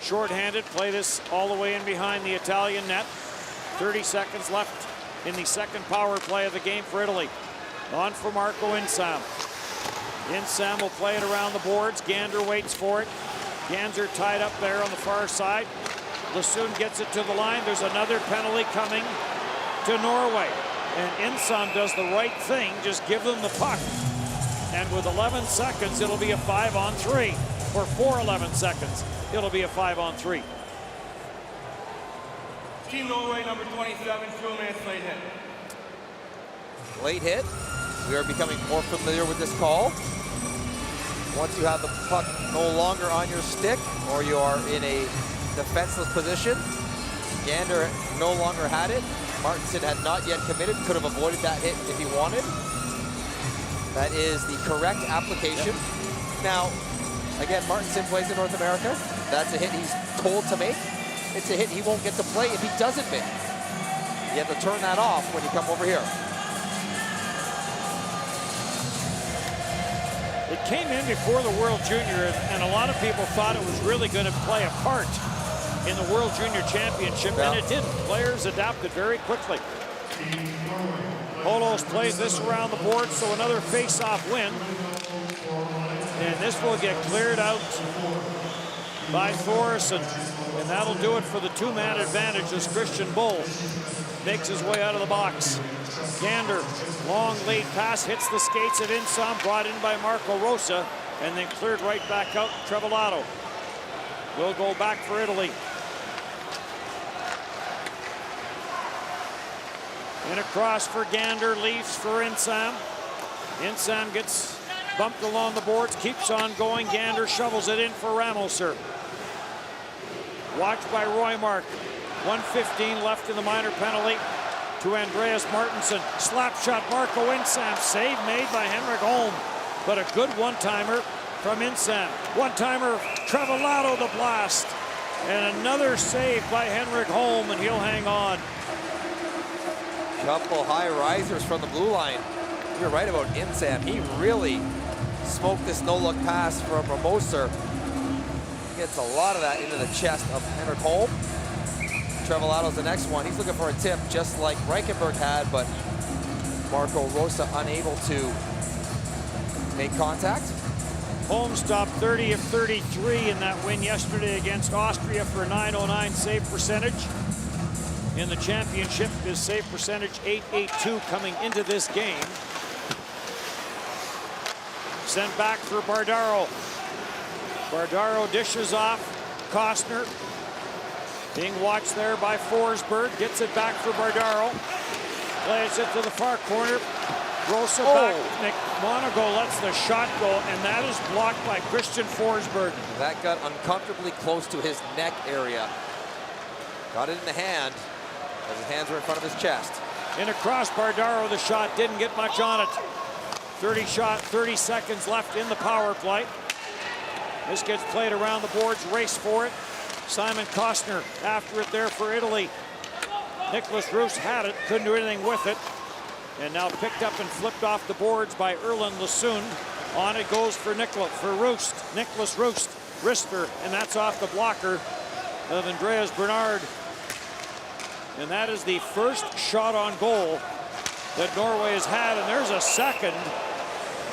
[SPEAKER 1] shorthanded, play this all the way in behind the Italian net. 30 seconds left in the second power play of the game for Italy. On for Marco Insam. Insam will play it around the boards. Gander waits for it. Ganser tied up there on the far side. Lassoon gets it to the line. There's another penalty coming to Norway. And Insam does the right thing. Just give them the puck. And with 11 seconds, it'll be a 5-on-3. Or for 11 seconds, it'll be a 5-on-3.
[SPEAKER 3] Team Norway, number 27, 2 minutes late hit.
[SPEAKER 2] Late hit. We are becoming more familiar with this call. Once you have the puck no longer on your stick, or you are in a defenseless position. Gander no longer had it. Martinson had not yet committed, could have avoided that hit if he wanted. That is the correct application. Now, again, Martinson plays in North America. That's a hit he's told to make. It's a hit he won't get to play if he doesn't make. You have to turn that off when you come over here.
[SPEAKER 1] It came in before the World Junior, and a lot of people thought it was really going to play a part in the World Junior Championship,
[SPEAKER 2] yeah.
[SPEAKER 1] And it didn't. Players adapted very quickly. Holos plays this around the board, so another face-off win. And this will get cleared out by Thorsen. And that'll do it for the two-man advantage as Christian Bull makes his way out of the box. Gander, long lead pass, hits the skates of Insam, brought in by Marco Rosa, and then cleared right back out. Trevillato will go back for Italy. And across for Gander, leaves for Insam. Insam gets bumped along the boards, keeps on going. Gander shovels it in for Ramoser. Watched by Roymark. 1:15 left in the minor penalty to Andreas Martinson. Slap shot, Marco Insam. Save made by Henrik Holm, but a good one-timer from Insam. One-timer, Trevillato the blast. And another save by Henrik Holm, and he'll hang on.
[SPEAKER 2] Couple high risers from the blue line. You're right about Insam. He really smoked this no-look pass from Ramoser. Gets a lot of that into the chest of Henrik Holm. Trevalato's the next one. He's looking for a tip, just like Reichenberg had, but Marco Rosa unable to make contact.
[SPEAKER 1] Holm stopped 30 of 33 in that win yesterday against Austria for a .909 save percentage. In the championship, his save percentage .882 coming into this game. Sent back for Bardaro. Bardaro dishes off Costner. Being watched there by Forsberg. Gets it back for Bardaro. Plays it to the far corner. Rosa back. McMonagle lets the shot go, and that is blocked by Christian Forsberg.
[SPEAKER 2] That got uncomfortably close to his neck area. Got it in the hand, as his hands were in front of his chest.
[SPEAKER 1] In across Bardaro, the shot didn't get much on it. 30 seconds left in the power play. This gets played around the boards, race for it. Simon Costner after it there for Italy. Nicholas Roos had it, couldn't do anything with it. And now picked up and flipped off the boards by Erland Lasund. On it goes for Roost. Nicholas Roost, wrister, and that's off the blocker of Andreas Bernard. And that is the first shot on goal that Norway has had, and there's a second.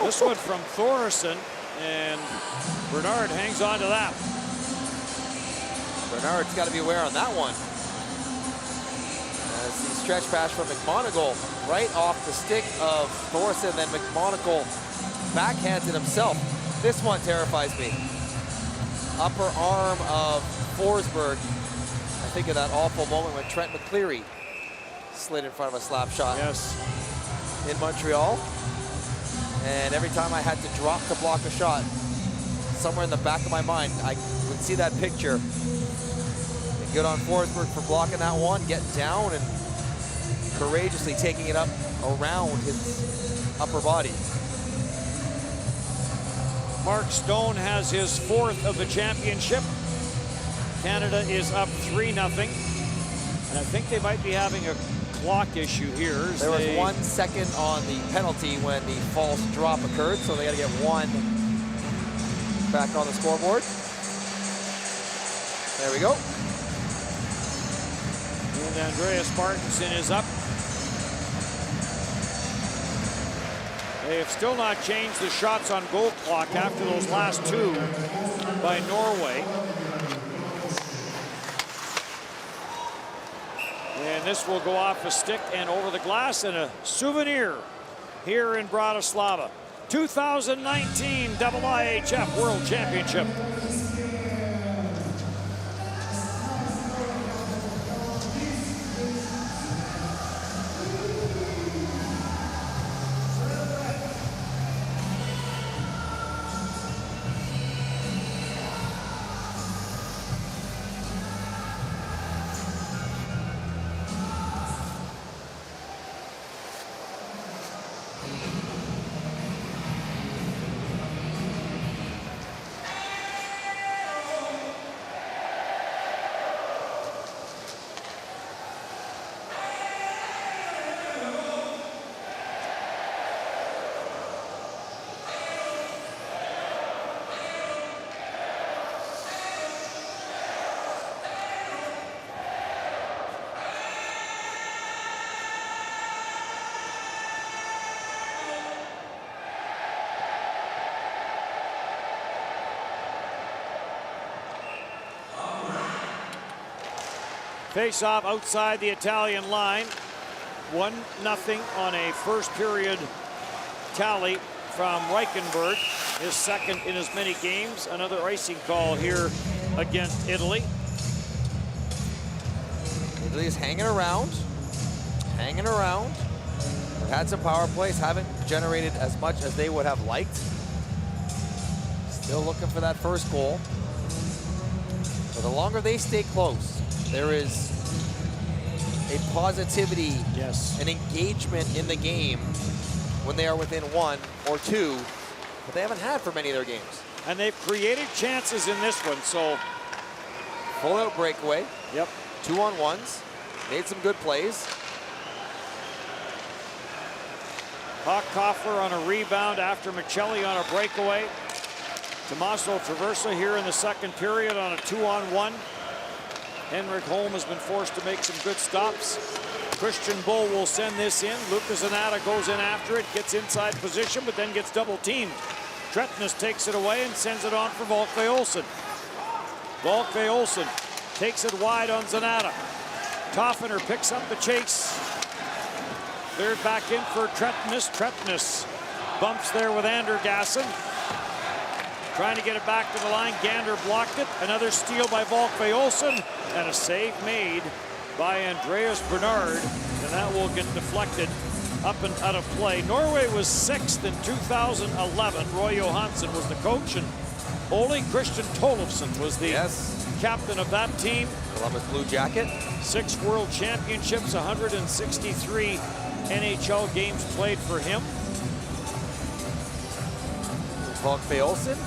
[SPEAKER 1] This one from Thoresen, and Bernard hangs on to that.
[SPEAKER 2] Bernard's got to be aware on that one. As the stretch pass from McMonagle right off the stick of Thoresen, then McMonagle backhands it himself. This one terrifies me. Upper arm of Forsberg. I think of that awful moment when Trent McCleary slid in front of a slap shot.
[SPEAKER 1] Yes.
[SPEAKER 2] In Montreal. And every time I had to drop to block a shot, somewhere in the back of my mind, I would see that picture. And good on Forsberg for blocking that one, getting down and courageously taking it up around his upper body.
[SPEAKER 1] Mark Stone has his fourth of the championship. Canada is up 3-0. And I think they might be having a clock issue here.
[SPEAKER 2] There was 1 second on the penalty when the false drop occurred, so they got to get one back on the scoreboard. There we go.
[SPEAKER 1] And Andreas Martinson is up. They have still not changed the shots on goal clock after those last two by Norway. And this will go off a stick and over the glass, and a souvenir here in Bratislava. 2019 IIHF World Championship. Face-off outside the Italian line. 1-0 on a first period tally from Reichenberg. His second in as many games. Another icing call here against Italy.
[SPEAKER 2] Italy is hanging around. Hanging around. They've had some power plays. Haven't generated as much as they would have liked. Still looking for that first goal. But the longer they stay close, there is a positivity,
[SPEAKER 1] yes,
[SPEAKER 2] an engagement in the game when they are within 1 or 2 that they haven't had for many of their games.
[SPEAKER 1] And they've created chances in this one, so.
[SPEAKER 2] Pull-out breakaway.
[SPEAKER 1] Yep.
[SPEAKER 2] 2-on-1s. Made some good plays.
[SPEAKER 1] Hochkoffler on a rebound after Michelli on a breakaway. Tommaso Traversa here in the second period on a 2-on-1. Henrik Holm has been forced to make some good stops. Christian Bull will send this in. Lucas Zanata goes in after it, gets inside position, but then gets double teamed. Tretnes takes it away and sends it on for Volkve Olsen. Volkve Olsen takes it wide on Zanata. Toffener picks up the chase. Cleared back in for Tretnes. Tretnes bumps there with Andergassen. Trying to get it back to the line. Gander blocked it. Another steal by Volkve Olsen. And a save made by Andreas Bernard. And that will get deflected up and out of play. Norway was 6th in 2011. Roy Johansson was the coach. And Ole Christian Tollefsen was the captain of that team.
[SPEAKER 2] Columbus Blue Jacket.
[SPEAKER 1] 6 World Championships, 163 NHL games played for him.
[SPEAKER 2] Volkve Olsen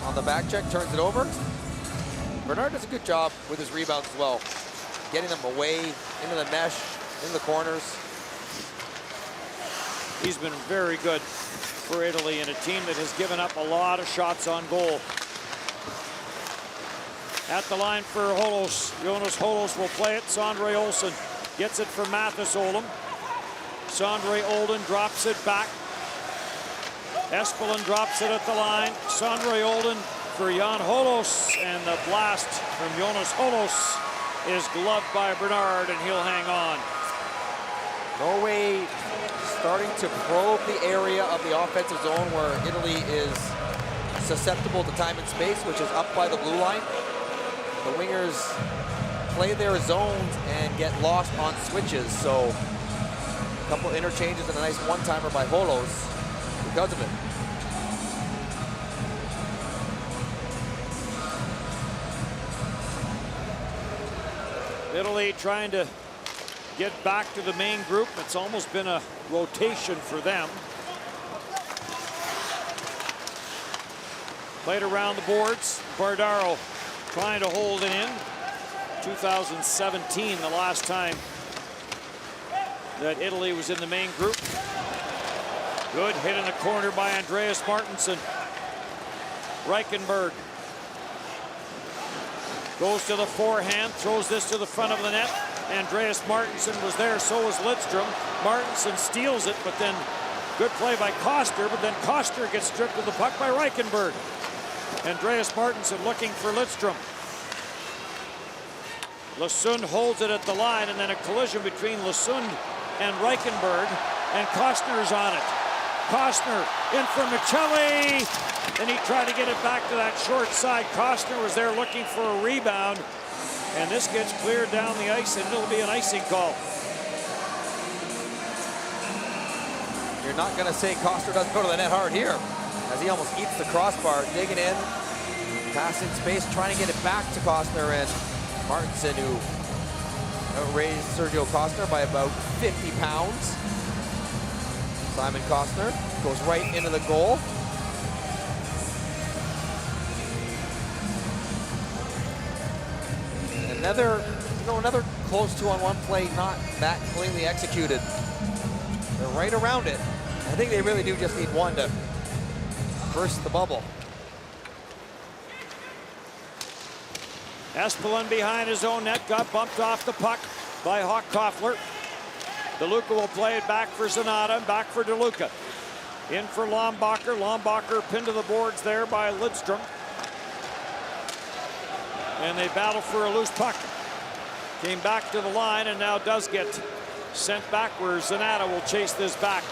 [SPEAKER 2] on the back check, turns it over. Bernard does a good job with his rebounds as well. Getting them away, into the mesh, into the corners.
[SPEAKER 1] He's been very good for Italy in a team that has given up a lot of shots on goal. At the line for Holos. Jonas Holos will play it. Sondre Olsen gets it for Mathis Olem. Sondre Olden drops it back. Espelin drops it at the line. Sondre Olden for Jan Holos. And the blast from Jonas Holos is gloved by Bernard, and he'll hang on.
[SPEAKER 2] Norway starting to probe the area of the offensive zone where Italy is susceptible to time and space, which is up by the blue line. The wingers play their zones and get lost on switches, so a couple interchanges and a nice one-timer by Holos because of it.
[SPEAKER 1] Italy trying to get back to the main group. It's almost been a rotation for them. Played around the boards. Bardaro trying to hold it in. 2017, the last time that Italy was in the main group. Good hit in the corner by Andreas Martinsson. Reichenberg goes to the forehand, throws this to the front of the net. Andreas Martinsson was there, so was Lidstrom. Martinsson steals it, but then good play by Koster, but then Koster gets stripped of the puck by Reichenberg. Andreas Martinsson looking for Lidstrom. Lesund holds it at the line, and then a collision between Lesund and Reichenberg, and Costner's on it. Costner in for Michelli, and he tried to get it back to that short side. Costner was there looking for a rebound, and this gets cleared down the ice, and it'll be an icing call.
[SPEAKER 2] You're not going to say Costner doesn't go to the net hard here, as he almost eats the crossbar, digging in, passing space, trying to get it back to Costner, and Martinsson, who outraised Sergio Costner by about 50 pounds. Simon Costner goes right into the goal. Another close 2-on-1 play, not that cleanly executed. They're right around it. I think they really do just need one to burst the bubble.
[SPEAKER 1] Espelin behind his own net, got bumped off the puck by Hochkoffler. DeLuca will play it back for Zanata, back for DeLuca. In for Lombacher. Lombacher pinned to the boards there by Lidstrom. And they battle for a loose puck. Came back to the line and now does get sent back where Zanata will chase this back.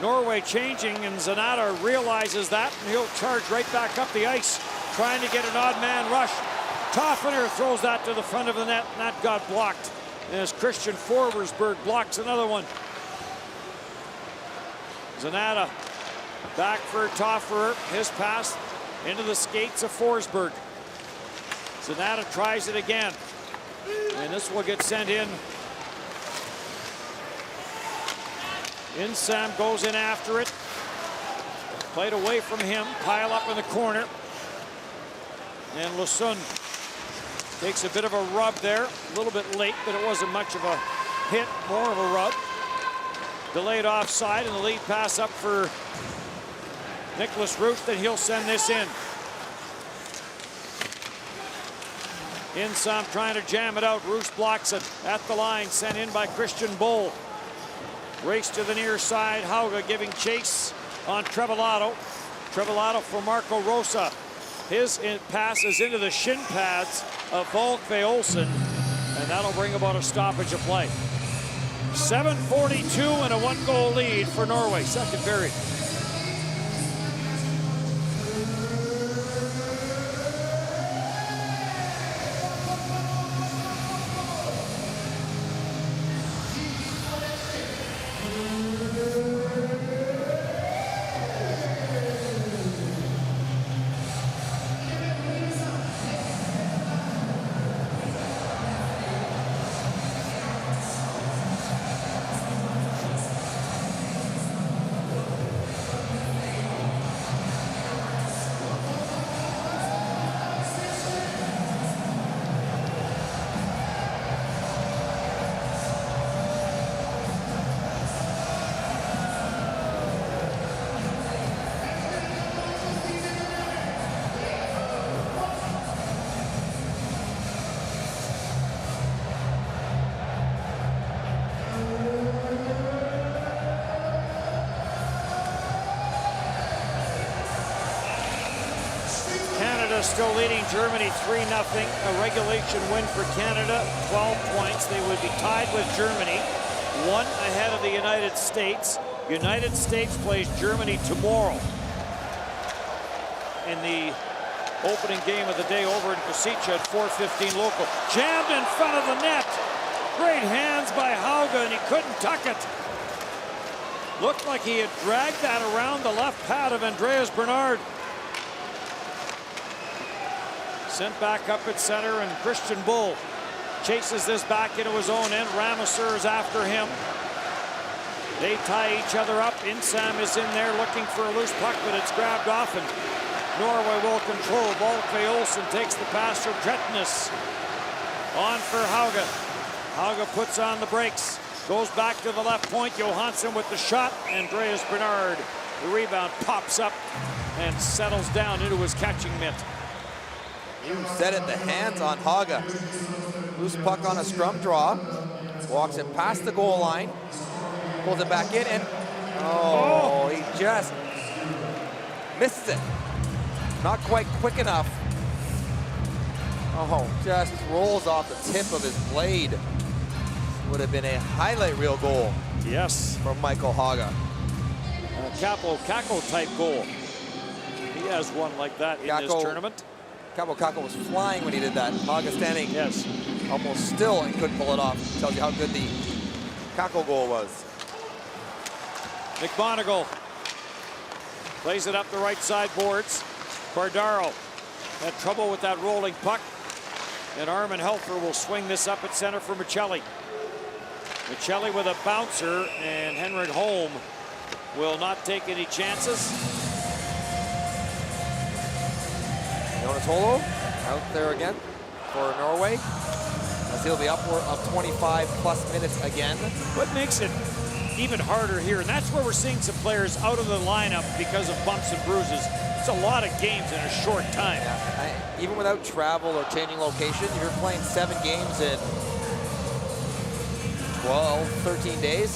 [SPEAKER 1] Norway changing, and Zanata realizes that, and he'll charge right back up the ice, trying to get an odd man rush. Toffener throws that to the front of the net, and that got blocked. As Christian Forsberg blocks another one. Zanata back for Toffener. His pass into the skates of Forsberg. Zanata tries it again. And this will get sent in. Insam goes in after it. Played away from him. Pile up in the corner. And Lesund Takes a bit of a rub there, a little bit late, but it wasn't much of a hit, more of a rub. Delayed offside, and the lead pass up for Nicholas Roost, and he'll send this in. Insam trying to jam it out. Roost blocks it at the line, sent in by Christian Bull. Race to the near side. Hauge giving chase on Trevillato. Trevillato for Marco Rosa. His pass is into the shin pads of Volkve Olsen, and that'll bring about a stoppage of play. 7:42 and a one-goal lead for Norway. Second period. Still leading Germany 3-0. A regulation win for Canada, 12 points. They would be tied with Germany, one ahead of the United States. United States plays Germany tomorrow in the opening game of the day over in Košice at 4:15 local. Jammed in front of the net. Great hands by Hauge, and he couldn't tuck it. Looked like he had dragged that around the left pad of Andreas Bernard. Sent back up at center, and Christian Bull chases this back into his own end. Ramasur is after him. They tie each other up. Insam is in there looking for a loose puck, but it's grabbed off, and Norway will control. Volkve Olsen takes the pass from Tretnes. On for Hauge. Hauge puts on the brakes. Goes back to the left point. Johansson with the shot. Andreas Bernard, the rebound, pops up and settles down into his catching mitt.
[SPEAKER 2] You said it, the hands on Hauge. Loose puck on a scrum draw. Walks it past the goal line. Pulls it back in, and he just misses it. Not quite quick enough. Just rolls off the tip of his blade. Would have been a highlight reel goal.
[SPEAKER 1] Yes.
[SPEAKER 2] From Michael Hauge.
[SPEAKER 1] Capo type goal. He has one like that in this tournament.
[SPEAKER 2] Kako was flying when he did that. Hauge standing almost still and couldn't pull it off. Tells you how good the Kako goal was.
[SPEAKER 1] McMonagle plays it up the right side boards. Bardaro had trouble with that rolling puck. And Armin Helfer will swing this up at center for Michelli. Michelli with a bouncer, and Henrik Holm will not take any chances.
[SPEAKER 2] Jonatolo out there again for Norway, as he'll be upward of 25+ minutes again.
[SPEAKER 1] What makes it even harder here, and that's where we're seeing some players out of the lineup because of bumps and bruises. It's a lot of games in a short time.
[SPEAKER 2] Yeah, even without travel or changing location, you're playing 7 games in 12, 13 days.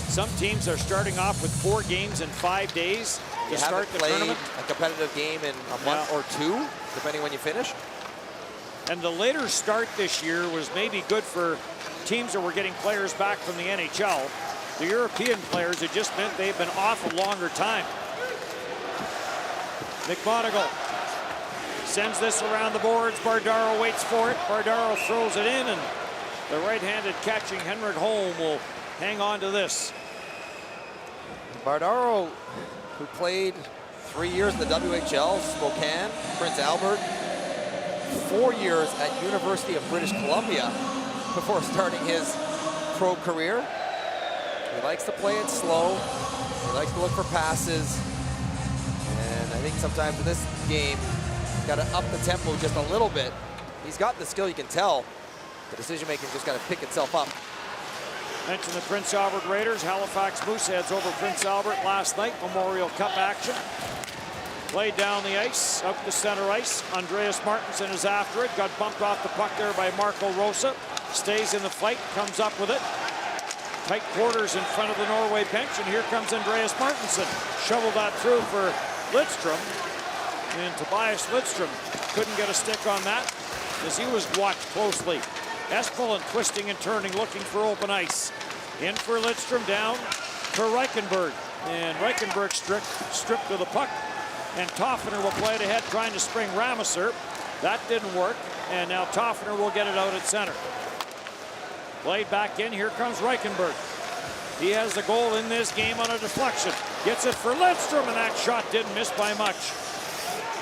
[SPEAKER 1] Some teams are starting off with 4 games in 5 days to start the tournament.
[SPEAKER 2] A competitive game in a month or 2, depending when you finish.
[SPEAKER 1] And the later start this year was maybe good for teams that were getting players back from the NHL. The European players, it just meant they've been off a longer time. McMonagle sends this around the boards. Bardaro waits for it. Bardaro throws it in, and the right-handed catching Henrik Holm will hang on to this.
[SPEAKER 2] Bardaro, who played 3 years in the WHL, Spokane, Prince Albert, 4 years at University of British Columbia before starting his pro career. He likes to play it slow. He likes to look for passes. And I think sometimes in this game, he's got to up the tempo just a little bit He's got the skill, you can tell. The decision-making just got to pick itself up.
[SPEAKER 1] Mentioned the Prince Albert Raiders. Halifax Mooseheads over Prince Albert last night. Memorial Cup action. Played down the ice, up the center ice. Andreas Martinsen is after it. Got bumped off the puck there by Marco Rosa. Stays in the fight, comes up with it. Tight quarters in front of the Norway bench, and here comes Andreas Martinsen. Shoveled that through for Lidstrom. And Tobias Lidstrom couldn't get a stick on that as he was watched closely. Espeland twisting and turning, looking for open ice. In for Lidstrom, down to Reichenberg. And Reichenberg stripped of the puck. And Toffener will play it ahead, trying to spring Rameser. That didn't work. And now Toffener will get it out at center. Played back in. Here comes Reichenberg. He has the goal in this game on a deflection. Gets it for Lidstrom, and that shot didn't miss by much.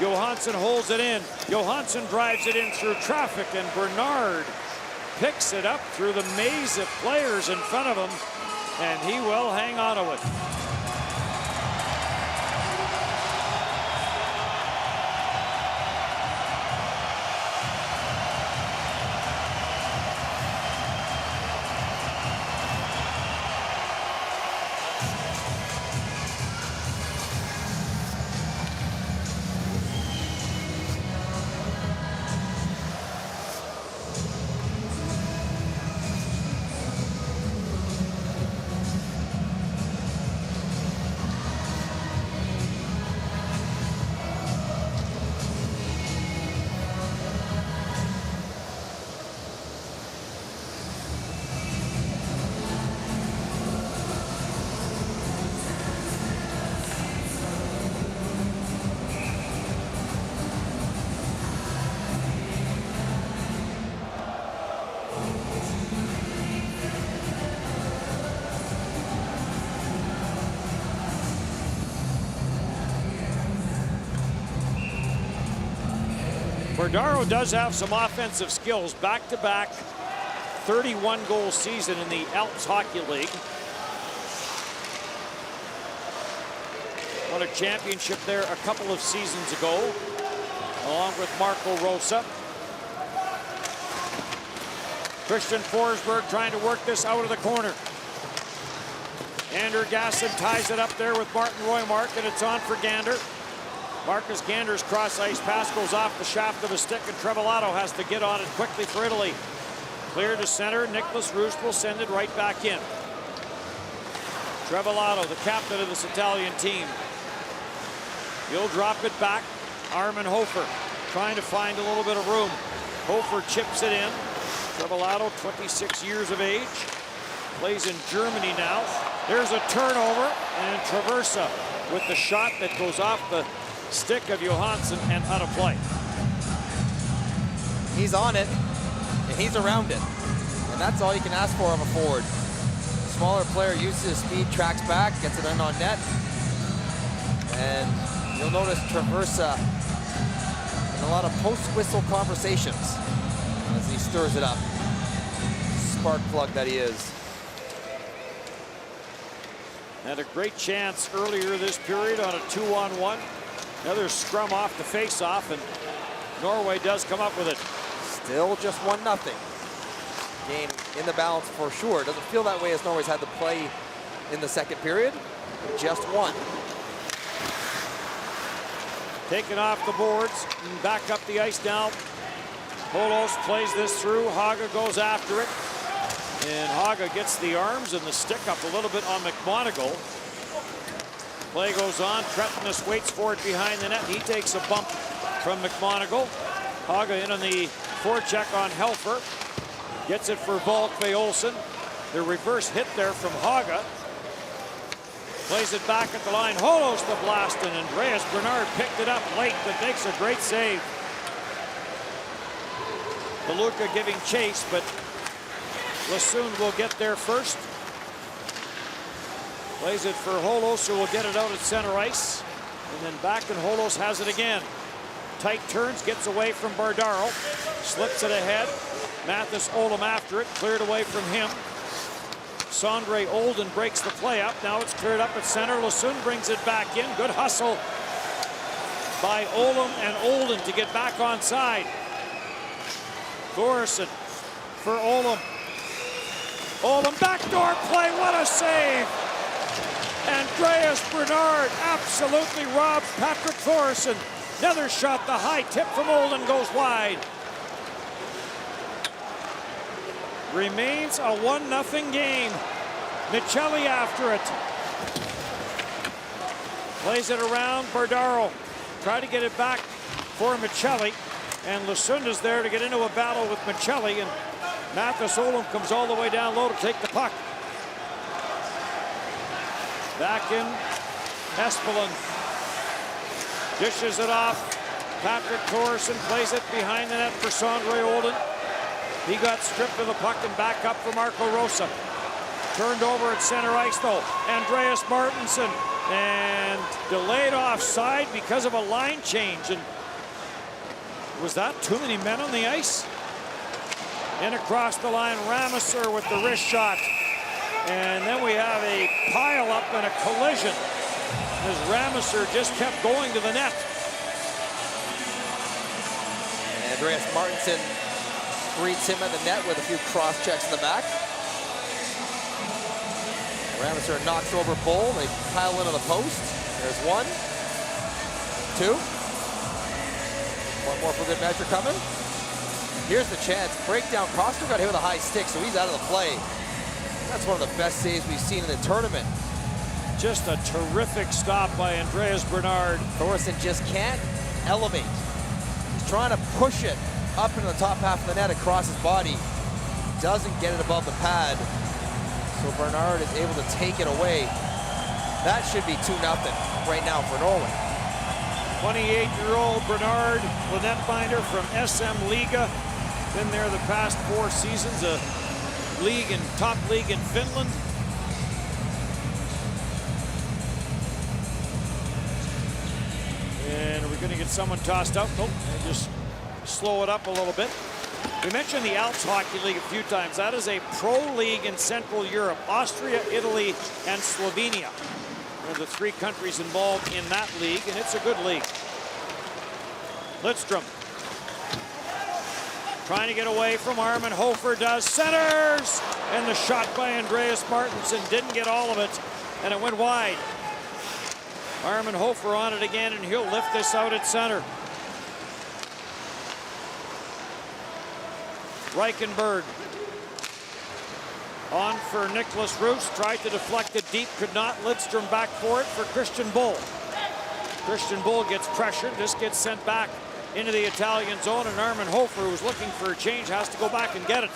[SPEAKER 1] Johansson holds it in. Johansson drives it in through traffic, and Bernard picks it up through the maze of players in front of him, and he will hang on to it. Bordaro does have some offensive skills. Back-to-back 31-goal season in the Alps Hockey League. Won a championship there a couple of seasons ago, along with Marco Rosa. Christian Forsberg trying to work this out of the corner. Gander Gasson ties it up there with Martin Roymark, and it's on for Gander. Marcus Gander's cross-ice pass goes off the shaft of the stick, and Trevillato has to get on it quickly for Italy. Clear to center. Nicholas Roos will send it right back in. Trevillato, the captain of this Italian team. He'll drop it back. Armin Hofer trying to find a little bit of room. Hofer chips it in. Trevillato, 26 years of age. Plays in Germany now. There's a turnover, and Traversa with the shot that goes off the stick of Johansson and out of play.
[SPEAKER 2] He's on it, and he's around it. And that's all you can ask for of a forward. Smaller player uses his speed, tracks back, gets it in on net. And you'll notice Traversa in a lot of post-whistle conversations as he stirs it up. Spark plug that he is.
[SPEAKER 1] Had a great chance earlier this period on a 2-on-1. Another scrum off the face-off, and Norway does come up with it.
[SPEAKER 2] Still just 1-0. Game in the balance for sure. Doesn't feel that way as Norway's had the play in the second period. Just one.
[SPEAKER 1] Taken off the boards, and back up the ice now. Polos plays this through. Haga goes after it. And Haga gets the arms and the stick up a little bit on McMonagle. Play goes on. Trentonus waits for it behind the net. He takes a bump from McMonagle. Haga in on the forecheck on Helfer. Gets it for Volkve Olsen. The reverse hit there from Haga. Plays it back at the line. Holos the blast, and Andreas Bernard picked it up late, but makes a great save. DeLuca giving chase, but Lassoon will get there first. Plays it for Holos, who will get it out at center ice. And then back, and Holos has it again. Tight turns, gets away from Bardaro. Slips it ahead. Mathis Olam after it, cleared away from him. Sondre Olden breaks the play up. Now it's cleared up at center. Lassoon brings it back in. Good hustle by Olam and Olden to get back on side. Thorson for Olam. Olam backdoor play, what a save! Andreas Bernard absolutely robs Patrick Thorson. Another shot, the high tip from Olden goes wide. Remains a 1-0 game. Michelli after it. Plays it around Bardaro. Try to get it back for Michelli. And Lasunda's there to get into a battle with Michelli. And Mathis Olam comes all the way down low to take the puck. Back in Espeland. Dishes it off. Patrick Thorson plays it behind the net for Sondre Olden. He got stripped of the puck and back up for Marco Rosa. Turned over at center ice though. Andreas Martinson. And delayed offside because of a line change. And was that too many men on the ice? In across the line, Rameser with the wrist shot. And then we have a pile up and a collision as Rameser just kept going to the net.
[SPEAKER 2] Andreas Martinson greets him at the net with a few cross checks in the back. Rameser knocks over Bull. They pile into the post. There's one, two. One more for good measure coming. Here's the chance. Breakdown. Coster got hit with a high stick, so he's out of the play. That's one of the best saves we've seen in the tournament.
[SPEAKER 1] Just a terrific stop by Andreas Bernard.
[SPEAKER 2] Thorson just can't elevate. He's trying to push it up into the top half of the net across his body. Doesn't get it above the pad. So Bernard is able to take it away. That should be 2-0 right now for Norway.
[SPEAKER 1] 28-year-old Bernard, the netminder from SM Liga. Been there the past 4 seasons, a league and top league in Finland. And are we going to get someone tossed out? Nope, they just slow it up a little bit. We mentioned the Alps Hockey League a few times. That is a pro league in Central Europe. Austria, Italy, and Slovenia are the 3 countries involved in that league, and it's a good league. Lidstrom trying to get away from Armin Hofer, does, centers! And the shot by Andreas Martinson didn't get all of it, and it went wide. Armin Hofer on it again, and he'll lift this out at center. Reichenberg on for Nicholas Roos, tried to deflect it deep, could not. Lidstrom back for it for Christian Bull. Christian Bull gets pressured, this gets sent back into the Italian zone, and Armin Hofer, who's looking for a change, has to go back and get it.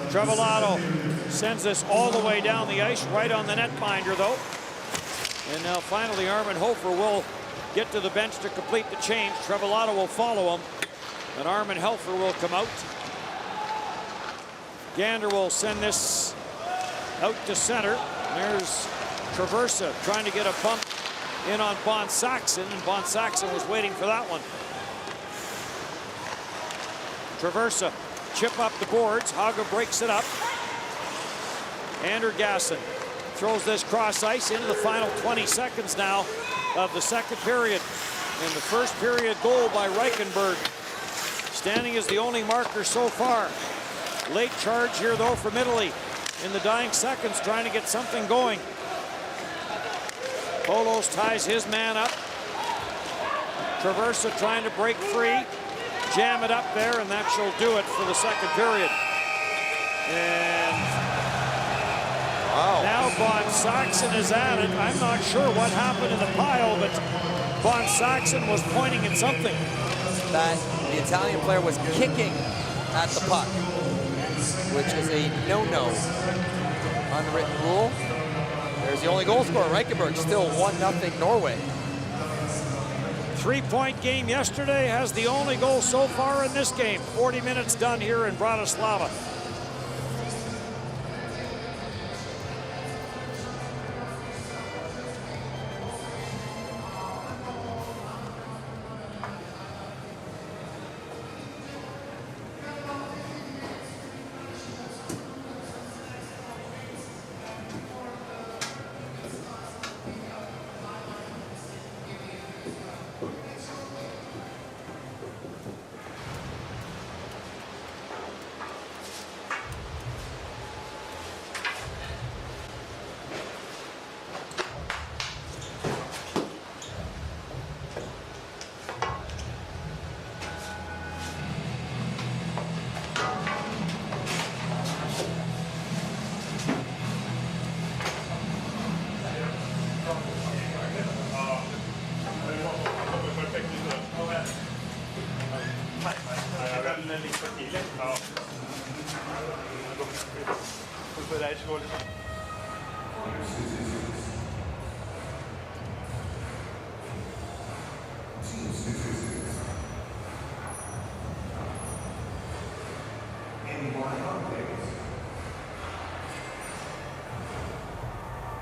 [SPEAKER 1] Trevillato sends this all the way down the ice, right on the netminder though. And now finally Armin Hofer will get to the bench to complete the change. Trevillato will follow him, and Armin Hofer will come out. Gander will send this out to center. There's Traversa trying to get a bump in on Bon Saxon, and Bon Saxon was waiting for that one. Traversa, chip up the boards. Haga breaks it up. Andergasson throws this cross ice into the final 20 seconds now of the second period. And the first period goal by Reichenberg. Standing as the only marker so far. Late charge here though from Italy in the dying seconds, trying to get something going. Polos ties his man up. Traversa trying to break free. Jam it up there, and that shall do it for the second period. And now Bon Saxon is at it. I'm not sure what happened in the pile, but Bon Saxon was pointing at something.
[SPEAKER 2] That the Italian player was kicking at the puck, which is a no-no. Unwritten rule. There's the only goal scorer, Reichenberg, still 1-0 Norway.
[SPEAKER 1] 3-point game yesterday, has the only goal so far in this game. 40 minutes done here in Bratislava.
[SPEAKER 3] bereitgeholt.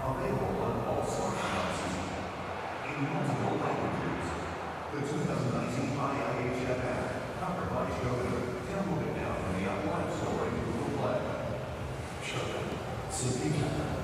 [SPEAKER 4] Available on all smart devices in multiple languages. The 2019 IIHF app, powered by Shogun. Download it now from the App Store and Google Play. Shogun. Simply done.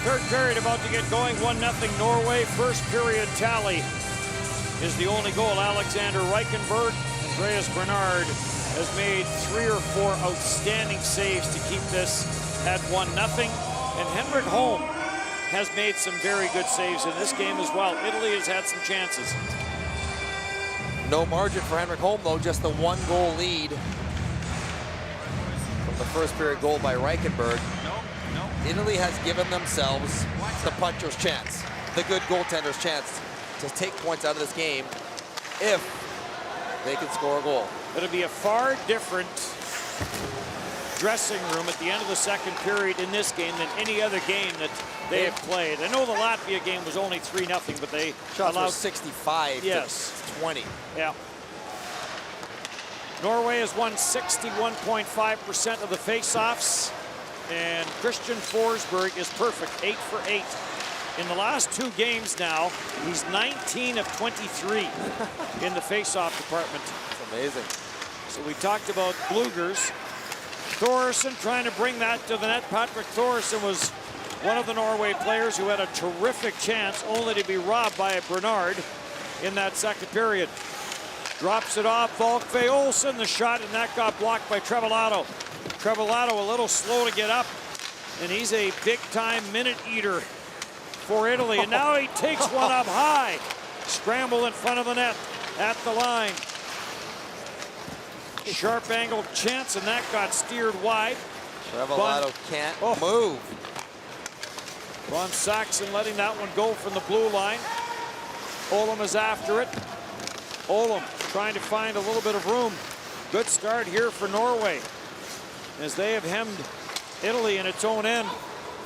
[SPEAKER 1] Third period about to get going, 1-0 Norway. First period tally is the only goal. Alexander Reichenberg, Andreas Bernard has made 3 or 4 outstanding saves to keep this at 1-0. And Henrik Holm has made some very good saves in this game as well. Italy has had some chances.
[SPEAKER 2] No margin for Henrik Holm, though, just the 1-goal lead from the first period goal by Reichenberg. Italy has given themselves the puncher's chance, the good goaltender's chance to take points out of this game if they can score a goal.
[SPEAKER 1] It'll be a far different dressing room at the end of the second period in this game than any other game that they have played. I know the Latvia game was only 3-0, but they
[SPEAKER 2] shots
[SPEAKER 1] allowed
[SPEAKER 2] were 65 to 20.
[SPEAKER 1] Yeah. Norway has won 61.5% of the face-offs. And Christian Forsberg is perfect, 8 for 8. In the last 2 games now, he's 19 of 23 in the face-off department.
[SPEAKER 2] That's amazing.
[SPEAKER 1] So we talked about Blugers. Thoresen trying to bring that to the net. Patrick Thoresen was one of the Norway players who had a terrific chance, only to be robbed by a Bernard in that second period. Drops it off, Volkve Olsen, the shot, and that got blocked by Trevillato. Trevillato a little slow to get up, and he's a big-time minute eater for Italy. And now he takes one up high. Scramble in front of the net at the line. Sharp angled chance, and that got steered wide.
[SPEAKER 2] Trevillato can't move.
[SPEAKER 1] Von Saxon letting that one go from the blue line. Olam is after it. Olam trying to find a little bit of room. Good start here for Norway as they have hemmed Italy in its own end.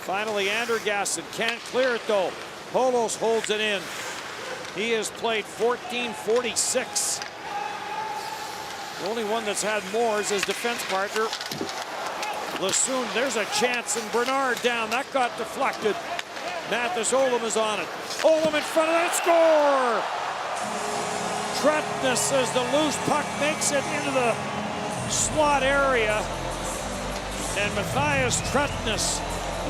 [SPEAKER 1] Finally, Andergassen can't clear it though. Holos holds it in. He has played 14:46. The only one that's had more is his defense partner, Lassoon. There's a chance, and Bernard down. That got deflected. Mathis Olam is on it. Olam in front of that, score! Tretnes as the loose puck makes it into the slot area. And Matthias Tretnes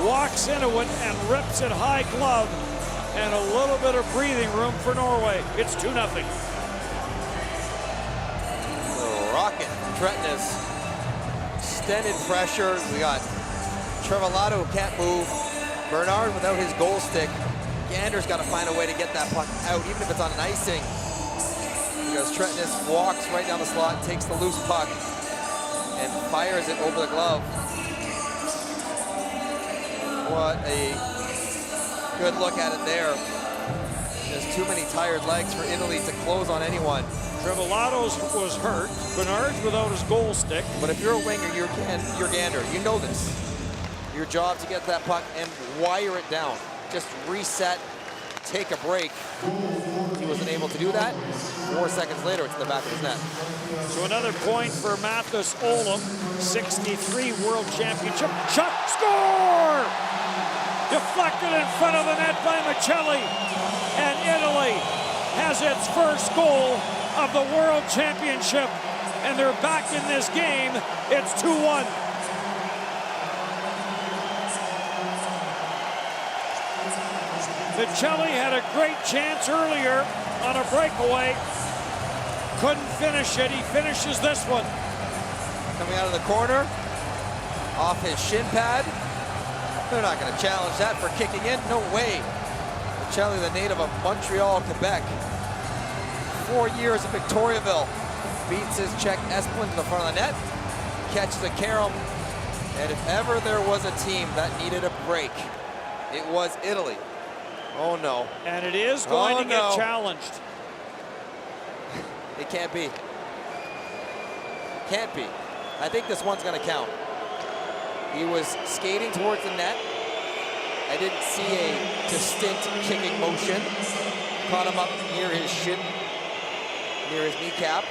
[SPEAKER 1] walks into it and rips it high glove. And a little bit of breathing room for Norway. It's 2-0.
[SPEAKER 2] Rocket. Tretnes. Extended pressure. We got Trevillato who can't move. Bernard without his goal stick. Gander's got to find a way to get that puck out, even if it's on an icing. Because Tretnes walks right down the slot, takes the loose puck, and fires it over the glove. What a good look at it there. There's too many tired legs for Italy to close on anyone.
[SPEAKER 1] Trevillato's was hurt. Bernard's without his goal stick.
[SPEAKER 2] But if you're a winger, you're Gander. You know this. Your job to get that puck and wire it down. Just reset, take a break. He wasn't able to do that. 4 seconds later, it's in the back of his net.
[SPEAKER 1] So another point for Mathis Olam. 63 World Championship. Shot, score! Deflected in front of the net by Michelli. And Italy has its first goal of the World Championship. And they're back in this game. It's 2-1. Michelli had a great chance earlier on a breakaway. Couldn't finish it. He finishes this one.
[SPEAKER 2] Coming out of the corner, off his shin pad. They're not going to challenge that for kicking in. No way. Michelli, the native of Montreal, Quebec. 4 years in Victoriaville. Beats his Czech Esplin to the front of the net. Catches a carom. And if ever there was a team that needed a break, it was Italy. Oh no.
[SPEAKER 1] And it is going to get challenged.
[SPEAKER 2] It can't be. Can't be. I think this one's going to count. He was skating towards the net. I didn't see a distinct kicking motion. Caught him up near his shin, near his kneecap.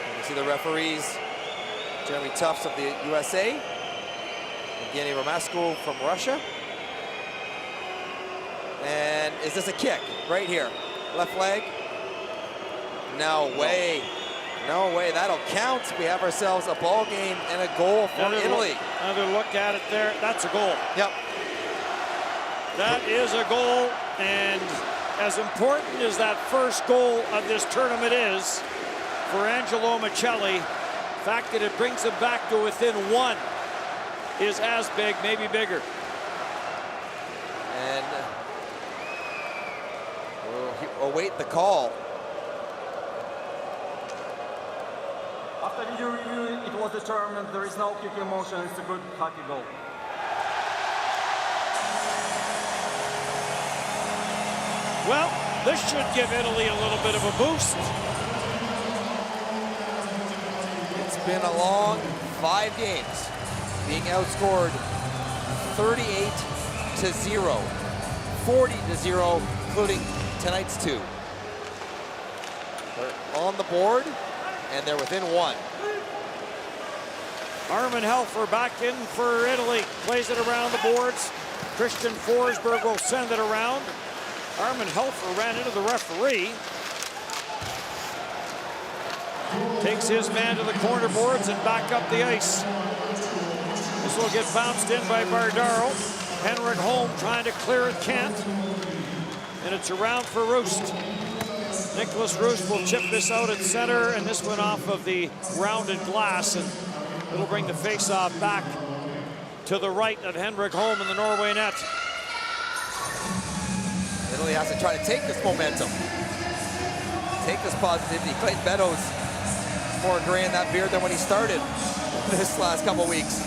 [SPEAKER 2] And you see the referees, Jeremy Tufts of the USA, Evgeny Romasco from Russia. And is this a kick? Right here. Left leg. No way. No way. That'll count. We have ourselves a ball game and a goal for Italy.
[SPEAKER 1] Another look at it there. That's a goal.
[SPEAKER 2] Yep.
[SPEAKER 1] That is a goal. And as important as that first goal of this tournament is for Angelo Michelli, the fact that it brings him back to within one is as big, maybe bigger.
[SPEAKER 2] And we'll await the call.
[SPEAKER 5] After video review, it was determined there is no kicking motion. It's a good hockey goal.
[SPEAKER 1] Well, this should give Italy a little bit of a boost.
[SPEAKER 2] It's been a long 5 games, being outscored 38-0, 40-0, including tonight's 2. They're on the board, and they're within 1.
[SPEAKER 1] Armin Helfer back in for Italy. Plays it around the boards. Christian Forsberg will send it around. Armin Helfer ran into the referee. Takes his man to the corner boards and back up the ice. This will get bounced in by Bardaro. Henrik Holm trying to clear it, can't. And it's around for Roost. Nicholas Roost will chip this out at center, and this went off of the rounded glass, and it'll bring the face-off back to the right of Henrik Holm in the Norway net.
[SPEAKER 2] Italy has to try to take this momentum, take this positivity. Clayton Meadows more gray in that beard than when he started this last couple weeks.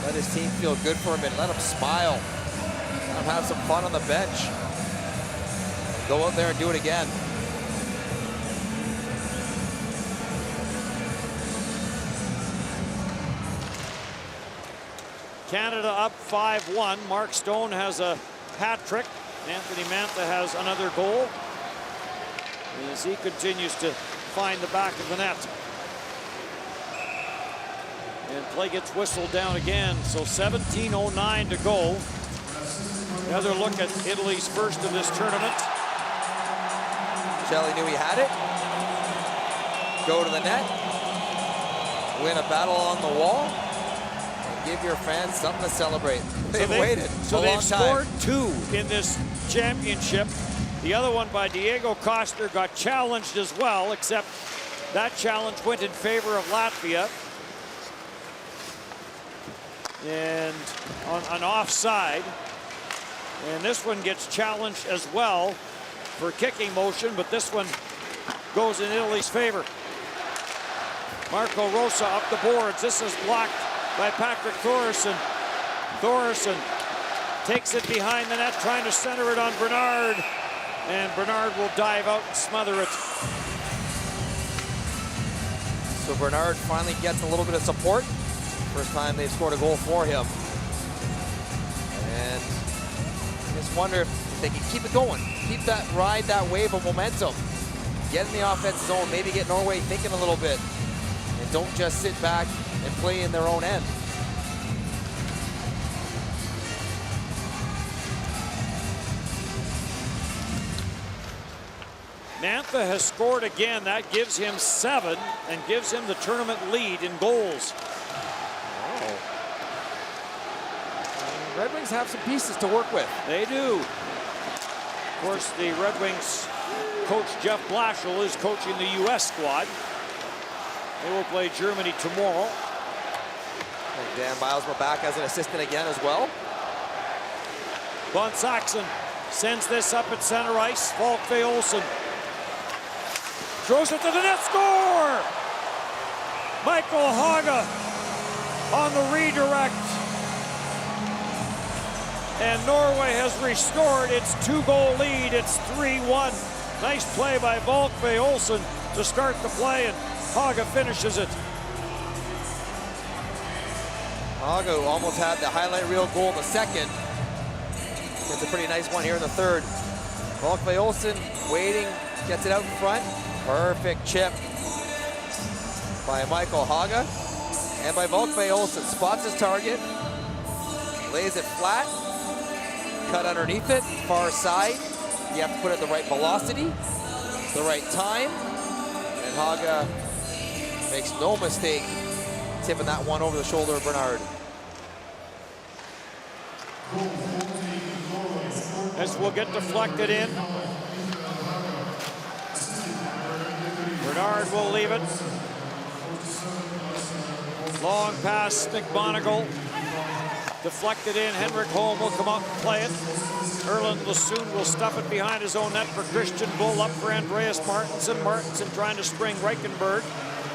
[SPEAKER 2] Let his team feel good for him and let him smile. Let him have some fun on the bench. Go out there and do it again.
[SPEAKER 1] Canada up 5-1. Mark Stone has a hat trick. Anthony Mantha has another goal as he continues to find the back of the net. And play gets whistled down again, so 17:09 to go. Another look at Italy's first of this tournament.
[SPEAKER 2] Shelley knew he had it. Go to the net. Win a battle on the wall. And give your fans something to celebrate. They've waited
[SPEAKER 1] so
[SPEAKER 2] a
[SPEAKER 1] they've
[SPEAKER 2] long time.
[SPEAKER 1] scored 2 in this championship. The other one by Diego Koster got challenged as well, except that challenge went in favor of Latvia. And on an offside. And this one gets challenged as well for kicking motion, but this one goes in Italy's favor. Marco Rosa up the boards. This is blocked by Patrick Thoresen. Thoresen takes it behind the net, trying to center it on Bernard. And Bernard will dive out and smother it.
[SPEAKER 2] So Bernard finally gets a little bit of support. First time they've scored a goal for him. And I just wonder if they can keep it going. Keep that, ride that wave of momentum. Get in the offense zone, maybe get Norway thinking a little bit. And don't just sit back and play in their own end.
[SPEAKER 1] Mantha has scored again. That gives him 7 and gives him the tournament lead in goals.
[SPEAKER 2] Oh. Red Wings have some pieces to work with.
[SPEAKER 1] They do. Of course, the Red Wings coach Jeff Blashill is coaching the U.S. squad. They will play Germany tomorrow.
[SPEAKER 2] And Dan Biles will back as an assistant again as well.
[SPEAKER 1] Von Saxon sends this up at center ice. Volkve Olsen throws it to the net, score! Michael Haga on the redirect. And Norway has restored its 2-goal lead. It's 3-1. Nice play by Volkve Olsen to start the play, and Haga finishes it.
[SPEAKER 2] Haga almost had the highlight reel goal in the second. It's a pretty nice one here in the third. Volkve Olsen waiting, gets it out in front. Perfect chip by Michael Haga. And by Volkve Olsen, spots his target, lays it flat, cut underneath it, far side. You have to put it at the right velocity, the right time. And Haga makes no mistake tipping that one over the shoulder of Bernard.
[SPEAKER 1] This will get deflected in. Bernard will leave it. Long pass, McMonagle. Deflected in. Henrik Holm will come out and play it. Erland Lassoon will stuff it behind his own net for Christian Bull, up for Andreas Martinsen. Martinsen trying to spring Reichenberg.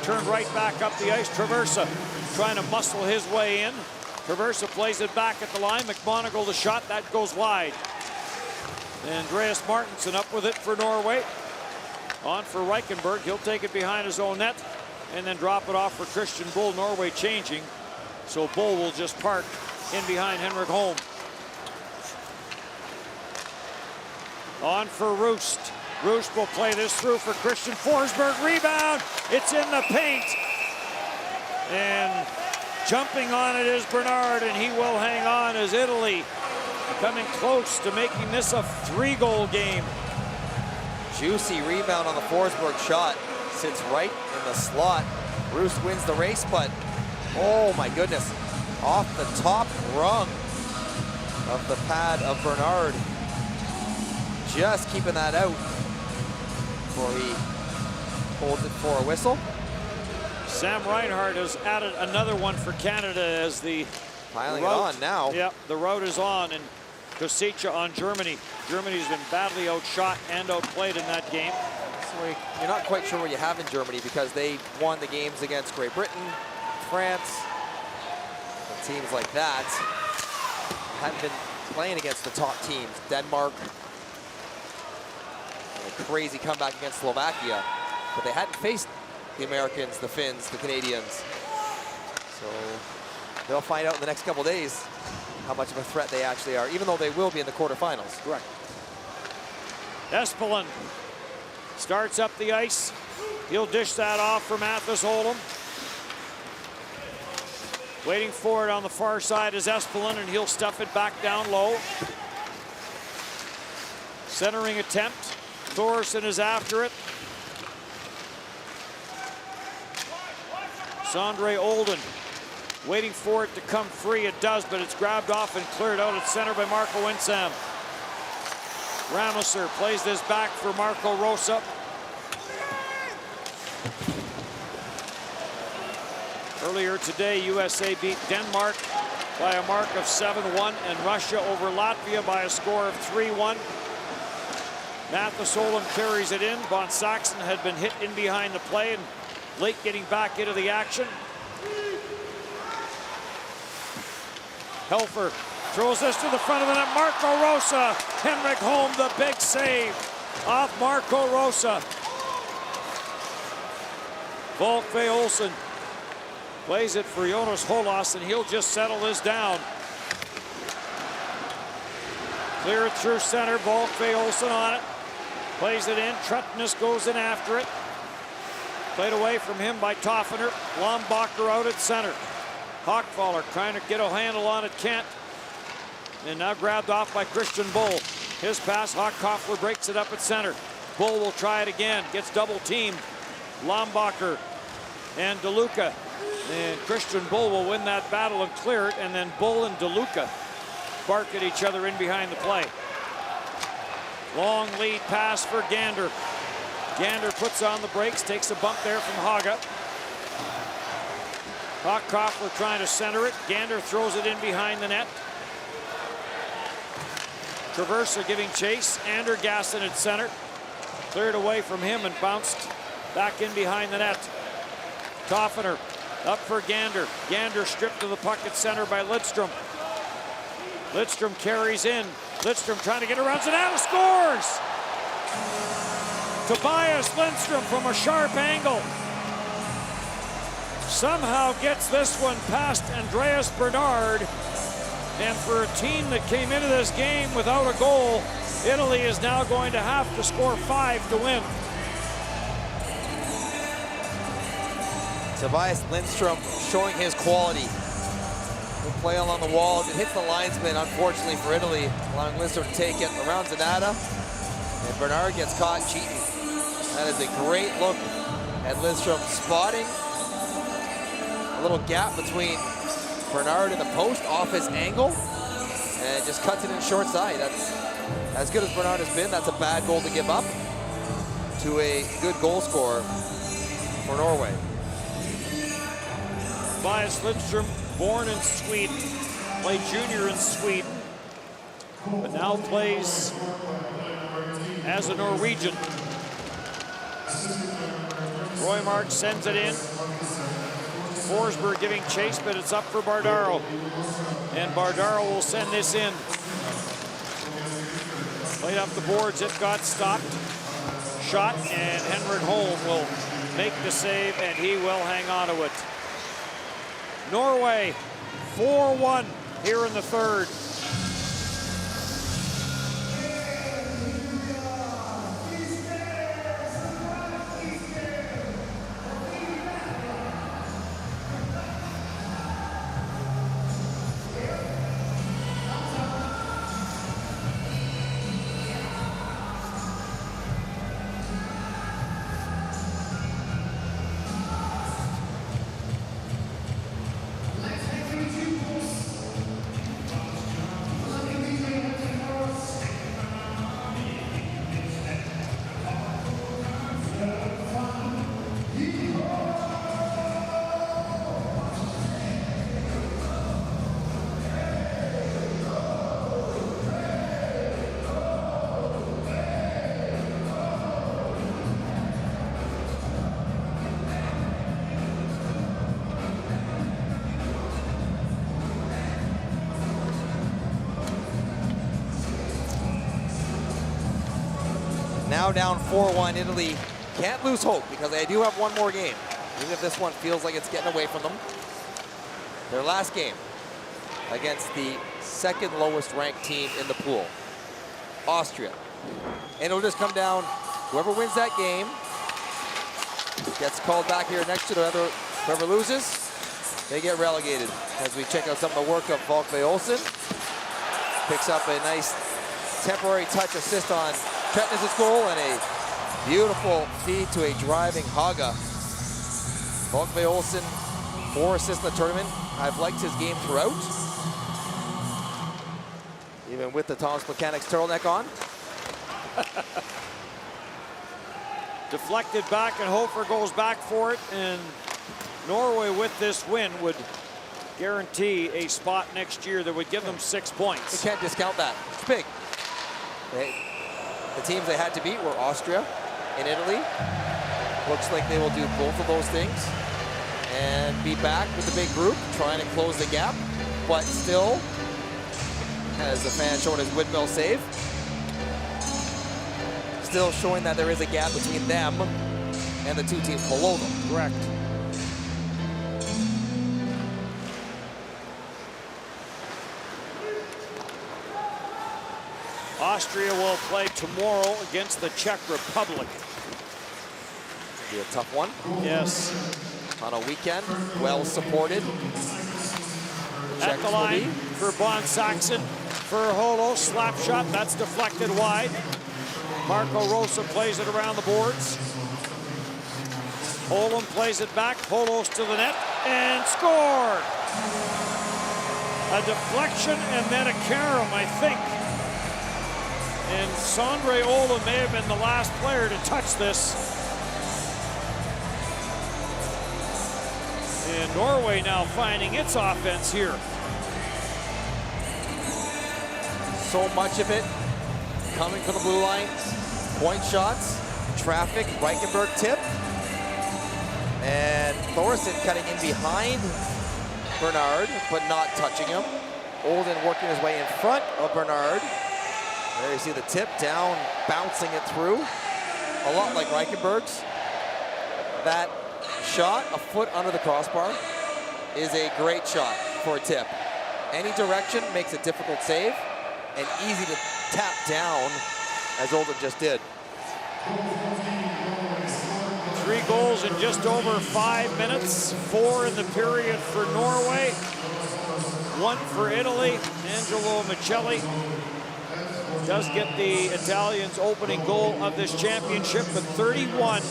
[SPEAKER 1] Turned right back up the ice. Traversa trying to muscle his way in. Traversa plays it back at the line. McMonagle the shot. That goes wide. Andreas Martinsen up with it for Norway. On for Reichenberg. He'll take it behind his own net and then drop it off for Christian Bull. Norway changing. So Bull will just park in behind Henrik Holm. On for Roost. Roost will play this through for Christian Forsberg. Rebound. It's in the paint. And jumping on it is Bernard, and he will hang on as Italy coming close to making this a 3-goal game.
[SPEAKER 2] Juicy rebound on the Forsberg shot. Sits right in the slot. Bruce wins the race, but oh my goodness. Off the top rung of the pad of Bernard. Just keeping that out before he holds it for a whistle.
[SPEAKER 1] Sam Reinhart has added another one for Canada as the
[SPEAKER 2] piling it on now.
[SPEAKER 1] Yep, the route is on, and Kosica on Germany. Germany's been badly outshot and outplayed in that game.
[SPEAKER 2] So you're not quite sure what you have in Germany because they won the games against Great Britain, France, and teams like that. Haven't been playing against the top teams. Denmark, and a crazy comeback against Slovakia, but they hadn't faced the Americans, the Finns, the Canadians. So they'll find out in the next couple days how much of a threat they actually are, even though they will be in the quarterfinals.
[SPEAKER 1] Correct. Espeland starts up the ice. He'll dish that off for Mathis Oldham. Waiting for it on the far side is Espeland, and he'll stuff it back down low. Centering attempt. Thorson is after it. Sondre Olden waiting for it to come free. It does, but it's grabbed off and cleared out at center by Marco Winsam. Ramoser plays this back for Marco Rosa. Earlier today, USA beat Denmark by a mark of 7-1 and Russia over Latvia by a score of 3-1. Mathis Oldham carries it in. Von Saxon had been hit in behind the play, and Blake getting back into the action. Helfer throws this to the front of the net. Marco Rosa. Henrik Holm, the big save off Marco Rosa. Volkve Olsen plays it for Jonas Holas, and he'll just settle this down. Clear it through center. Volkve Olsen on it. Plays it in. Trutness goes in after it. Played away from him by Toffener. Lombacher out at center. Hochvaller trying to get a handle on it, can't. And now grabbed off by Christian Bull. His pass, Hochkoffler breaks it up at center. Bull will try it again, gets double teamed. Lombacher and DeLuca. And Christian Bull will win that battle and clear it, and then Bull and DeLuca bark at each other in behind the play. Long lead pass for Gander. Gander puts on the brakes, takes a bump there from Haga. Hochkoffler trying to center it. Gander throws it in behind the net. Traversa giving chase. Andergassen at center. Cleared away from him and bounced back in behind the net. Toffener up for Gander. Gander stripped to the puck at center by Lidstrom. Lidstrom carries in. Lidstrom trying to get around Zanata, scores! Tobias Lindstrom from a sharp angle somehow gets this one past Andreas Bernard. And for a team that came into this game without a goal, Italy is now going to have to score 5 to win.
[SPEAKER 2] Tobias Lindstrom showing his quality. Good play along the walls. It hits the linesman, unfortunately for Italy, allowing Lindstrom to take it around Zanata. And Bernard gets caught cheating. That is a great look at Lindstrom spotting a little gap between Bernard and the post off his angle, and just cuts it in short side. That's as good as Bernard has been. That's a bad goal to give up to a good goal scorer for Norway.
[SPEAKER 1] Tobias Lindstrom, born in Sweden, played junior in Sweden, but now plays as a Norwegian. Roymark sends it in. Forsberg giving chase, but it's up for Bardaro. And Bardaro will send this in. Played up the boards, it got stopped. Shot, and Henrik Holm will make the save, and he will hang on to it. Norway, 4-1 here in the third.
[SPEAKER 2] now down 4-1. Italy can't lose hope because they do have one more game. Even if this one feels like it's getting away from them. Their last game against the second lowest ranked team in the pool, Austria. And it'll just come down, whoever wins that game gets called back here next to the other. Whoever loses, they get relegated. As we check out some of the work of Volkve Olsen. Picks up a nice temporary touch assist on Tretnes' goal and a beautiful feed to a driving Haga. Volkve Olsen, 4 assists in the tournament. I've liked his game throughout. Even with the Thomas Mechanics turtleneck on.
[SPEAKER 1] Deflected back and Hofer goes back for it, and Norway with this win would guarantee a spot next year that would give them 6 points.
[SPEAKER 2] You can't discount that. It's big. The teams they had to beat were Austria and Italy. Looks like they will do both of those things and be back with the big group trying to close the gap, but still, as the fan showing his windmill save, still showing that there is a gap between them and the 2 teams below them.
[SPEAKER 1] Correct. Austria will play tomorrow against the Czech Republic.
[SPEAKER 2] Be a tough one.
[SPEAKER 1] Yes.
[SPEAKER 2] On a weekend, well supported.
[SPEAKER 1] At the line for Bon Saxon. For Holo, slap shot, that's deflected wide. Marco Rosa plays it around the boards. Holm plays it back, Holo's to the net, and scored! A deflection and then a carom, I think. And Sondre Ola may have been the last player to touch this. And Norway now finding its offense here.
[SPEAKER 2] So much of it coming from the blue line. Point shots, traffic, Reichenberg tip. And Thoresen cutting in behind Bernard, but not touching him. Olden working his way in front of Bernard. There you see the tip down, bouncing it through. A lot like Reichenberg's. That shot, a foot under the crossbar, is a great shot for a tip. Any direction makes a difficult save and easy to tap down, as Olden just did.
[SPEAKER 1] 3 goals in just over 5 minutes. 4 in the period for Norway. 1 for Italy. Angelo Michelli does get the Italians' opening goal of this championship, but 31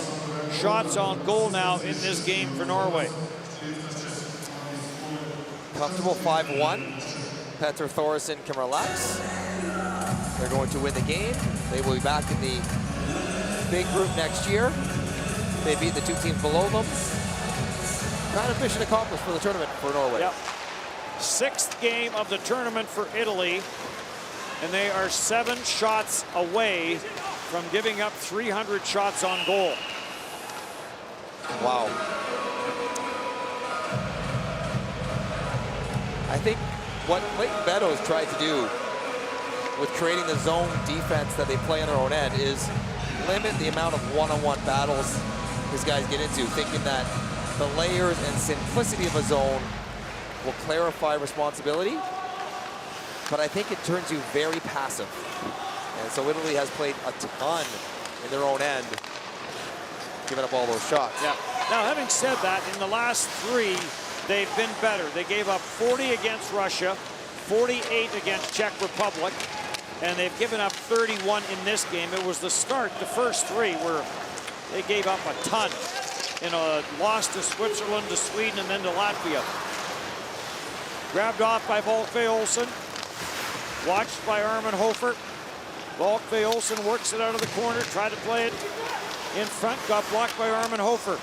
[SPEAKER 1] shots on goal now in this game for Norway.
[SPEAKER 2] Comfortable 5-1. Petter Thoresen can relax. They're going to win the game. They will be back in the big group next year. They beat the 2 teams below them. Kind of mission accomplished for the tournament for Norway.
[SPEAKER 1] Yep. 6th game of the tournament for Italy, and they are 7 shots away from giving up 300 shots on goal.
[SPEAKER 2] Wow. I think what Clayton Beddoes tried to do with creating the zone defense that they play on their own end is limit the amount of one-on-one battles these guys get into, thinking that the layers and simplicity of a zone will clarify responsibility. But I think it turns you very passive. And so Italy has played a ton in their own end, giving up all those shots.
[SPEAKER 1] Yeah. Now, having said that, in the last 3, they've been better. They gave up 40 against Russia, 48 against Czech Republic, and they've given up 31 in this game. It was the start, the first 3, where they gave up a ton in a loss to Switzerland, to Sweden, and then to Latvia. Grabbed off by Volkve Olsen. Watched by Armin Hofer. Volkve Olsen works it out of the corner, tried to play it in front, got blocked by Armin Hofer.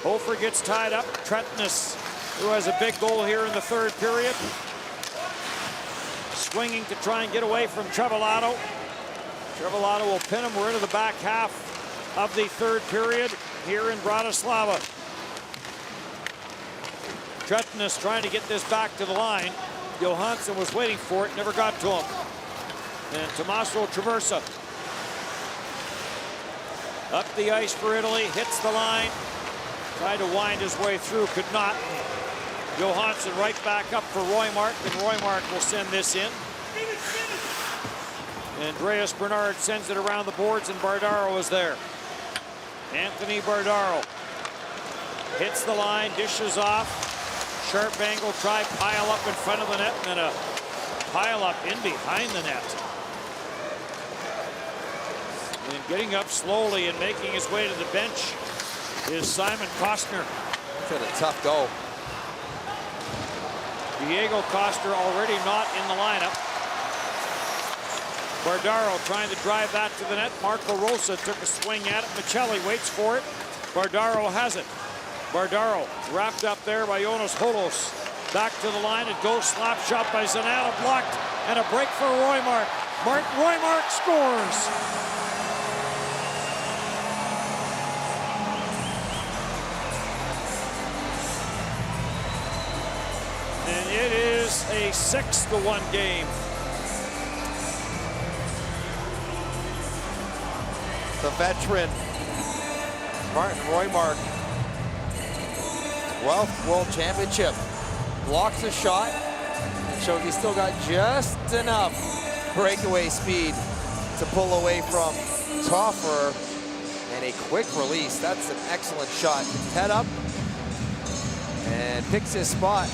[SPEAKER 1] Hofer gets tied up. Tretnes, who has a big goal here in the 3rd period. Swinging to try and get away from Trevillato. Trevillato will pin him. We're into the back half of the 3rd period here in Bratislava. Tretnes trying to get this back to the line. Johansson was waiting for it, never got to him. And Tommaso Traversa the ice for Italy, hits the line. Tried to wind his way through, could not. Johansson right back up for Roymark, and Roymark will send this in. Andreas Bernard sends it around the boards, and Bardaro is there. Anthony Bardaro hits the line, dishes off. Sharp angle, try pile up in front of the net, and then a pile up in behind the net. And getting up slowly and making his way to the bench is Simon Costner.
[SPEAKER 2] It's had a tough go.
[SPEAKER 1] Diego Costa already not in the lineup. Bardaro trying to drive that to the net. Marco Rosa took a swing at it. Michelli waits for it. Bardaro has it. Bardaro wrapped up there by Jonas Holos. Back to the line. It goes slap shot by Zanata, blocked, and a break for Roymark. Roymark scores. And it is a 6-1 game.
[SPEAKER 2] The veteran, Martin Roymark, 12th World Championship, blocks a shot and shows he's still got just enough breakaway speed to pull away from Toffer, and a quick release. That's an excellent shot. Head up and picks his spot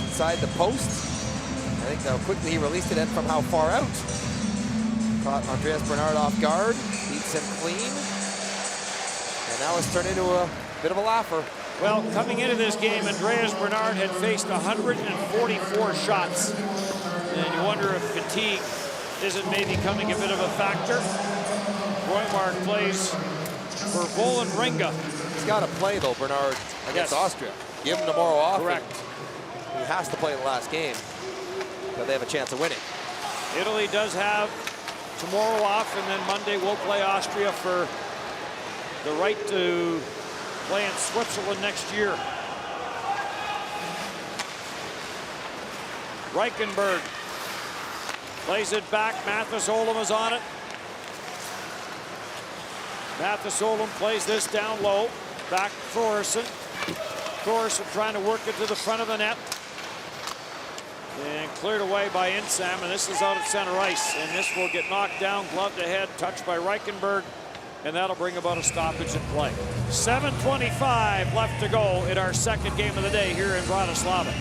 [SPEAKER 2] inside the post. I think how quickly he released it and from how far out. Caught Andreas Bernard off guard, beats him clean, and now it's turned into a bit of a laugher.
[SPEAKER 1] Well, coming into this game, Andreas Bernard had faced 144 shots. And you wonder if fatigue isn't maybe becoming a bit of a factor. Roymark plays for Vålerenga.
[SPEAKER 2] He's got to play, though, Bernard, against Austria. Give him tomorrow off.
[SPEAKER 1] Correct.
[SPEAKER 2] He has to play the last game, but they have a chance of winning.
[SPEAKER 1] Italy does have tomorrow off, and then Monday we'll play Austria for the right to play in Switzerland next year. Reichenberg plays it back. Mathis Olam is on it. Mathis Olam plays this down low. Back to Thoresen. Thoresen trying to work it to the front of the net. And cleared away by Insam, and this is out at center ice. And this will get knocked down, gloved ahead, touched by Reichenberg, and that'll bring about a stoppage in play. 7:25 left to go in our second game of the day here in Bratislava.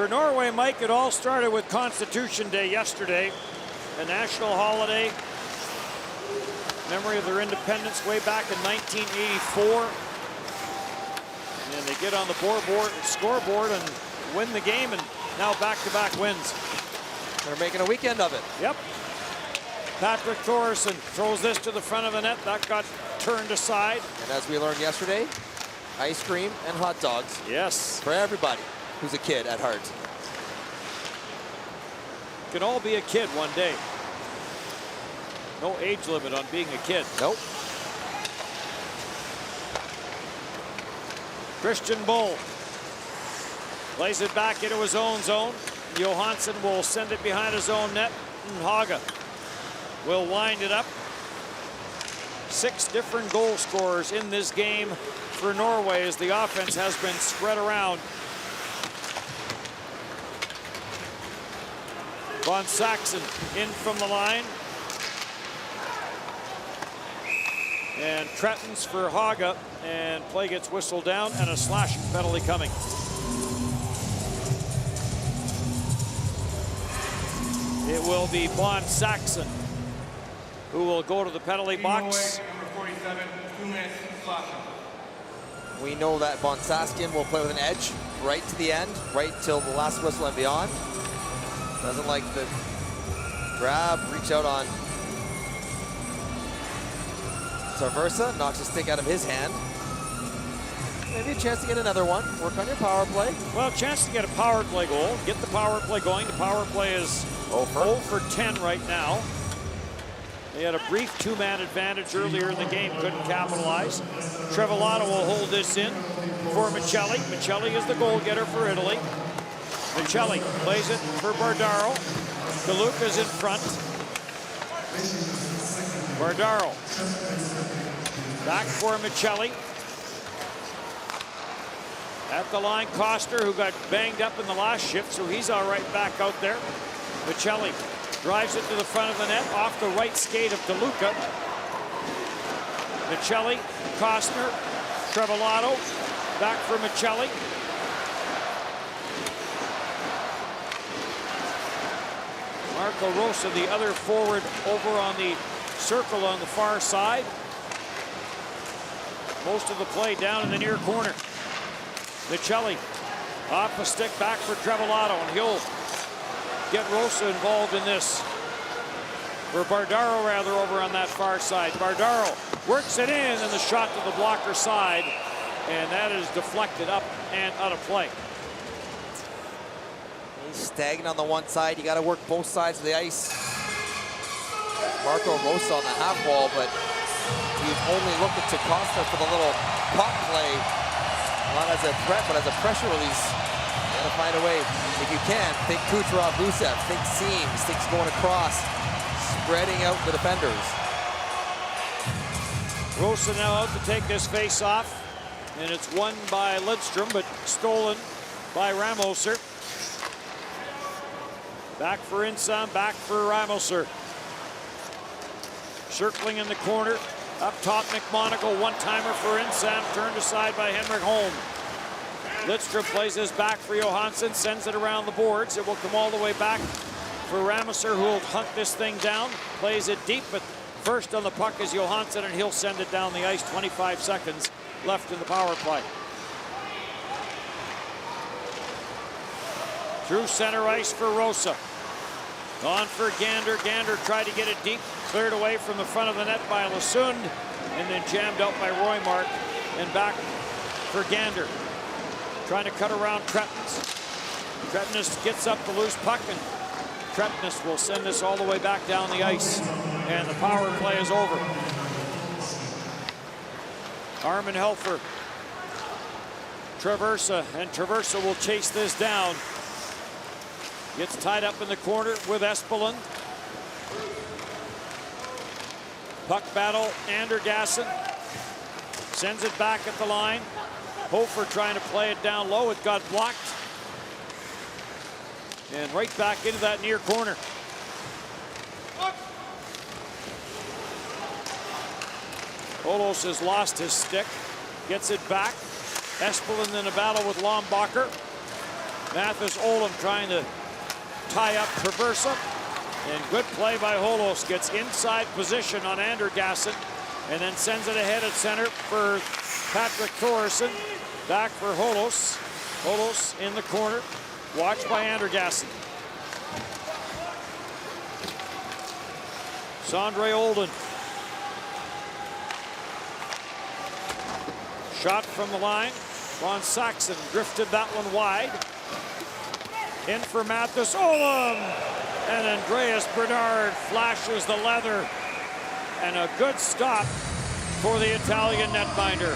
[SPEAKER 1] For Norway, Mike, it all started with Constitution Day yesterday, a national holiday, memory of their independence way back in 1984. And they get on the scoreboard and win the game, and now back-to-back wins.
[SPEAKER 2] They're making a weekend of it.
[SPEAKER 1] Yep. Patrick Thoresen throws this to the front of the net. That got turned aside.
[SPEAKER 2] And as we learned yesterday, ice cream and hot dogs.
[SPEAKER 1] Yes.
[SPEAKER 2] For everybody who's a kid at heart.
[SPEAKER 1] Can all be a kid one day. No age limit on being a kid.
[SPEAKER 2] Nope.
[SPEAKER 1] Christian Bull plays it back into his own zone. Johansson will send it behind his own net, and Haga will wind it up. 6 different goal scorers in this game for Norway as the offense has been spread around. Von Saxon in from the line. and threatens for Haga, and play gets whistled down and a slashing penalty coming. It will be Bon Saxon who will go to the penalty box.
[SPEAKER 3] Number 47, 2 minutes, slashing.
[SPEAKER 2] We know that Bon Saxon will play with an edge right to the end, right till the last whistle and beyond. Doesn't like the grab, reach out on Traversa, knocks his stick out of his hand. Maybe a chance to get another one. Work on your power play.
[SPEAKER 1] Well, a chance to get a power play goal. Get the power play going. The power play is 0 for 10 right now. They had a brief two-man advantage earlier in the game, couldn't capitalize. Trevillato will hold this in for Michelli. Michelli is the goal getter for Italy. Michelli plays it for Bardaro. DeLuca's in front. Bardaro back for Michelli. At the line, Coster, who got banged up in the last shift, so he's all right back out there. Michelli drives it to the front of the net, off the right skate of DeLuca. Michelli, Costner, Trevillato, back for Michelli. Marco Rosa, the other forward, over on the circle on the far side. Most of the play down in the near corner. Michelli off the stick, back for Trevillato, and he'll get Rosa involved in this. For Bardaro, rather, over on that far side. Bardaro works it in, and the shot to the blocker side, and that is deflected up and out of play.
[SPEAKER 2] He's stagnant on the one side. You got to work both sides of the ice. Marco Rosa on the half wall, but he's only looking to Costa for the little pop play. Not as a threat, but as a pressure release. You gotta find a way. If you can, think Kucherov, Gusev, think seams, think going across, spreading out the defenders.
[SPEAKER 1] Rosa now out to take this face off, and it's won by Lidstrom, but stolen by Ramoser. Back for Insan, back for Ramoser. Circling in the corner. Up top, McMonagle, one-timer for Insan, turned aside by Henrik Holm. Lidstrom plays this back for Johansson, sends it around the boards. It will come all the way back for Ramoser, who will hunt this thing down. Plays it deep, but first on the puck is Johansson, and he'll send it down the ice. 25 seconds left in the power play. Through center ice for Rosa. On for Gander. Gander tried to get it deep, cleared away from the front of the net by Lasund, and then jammed out by Roymark, and back for Gander. Trying to cut around Tretnes. Tretnes gets up the loose puck, and Tretnes will send this all the way back down the ice, and the power play is over. Armin Helfer. Traversa, and Traversa will chase this down. Gets tied up in the corner with Espeland. Puck battle, Andergasson sends it back at the line. Hofer trying to play it down low. It got blocked. And right back into that near corner. Olos has lost his stick. Gets it back. Espeland in a battle with Lombacher. Mathis Olam trying to tie up Traversa, and good play by Holos. Gets inside position on Andergasson, and then sends it ahead at center for Patrick Thoresen. Back for Holos. Holos in the corner, watched by Andergasson. Sondre Olden. Shot from the line. Von Saxon drifted that one wide. In for Mathis Olam, and Andreas Bernard flashes the leather, and a good stop for the Italian netminder.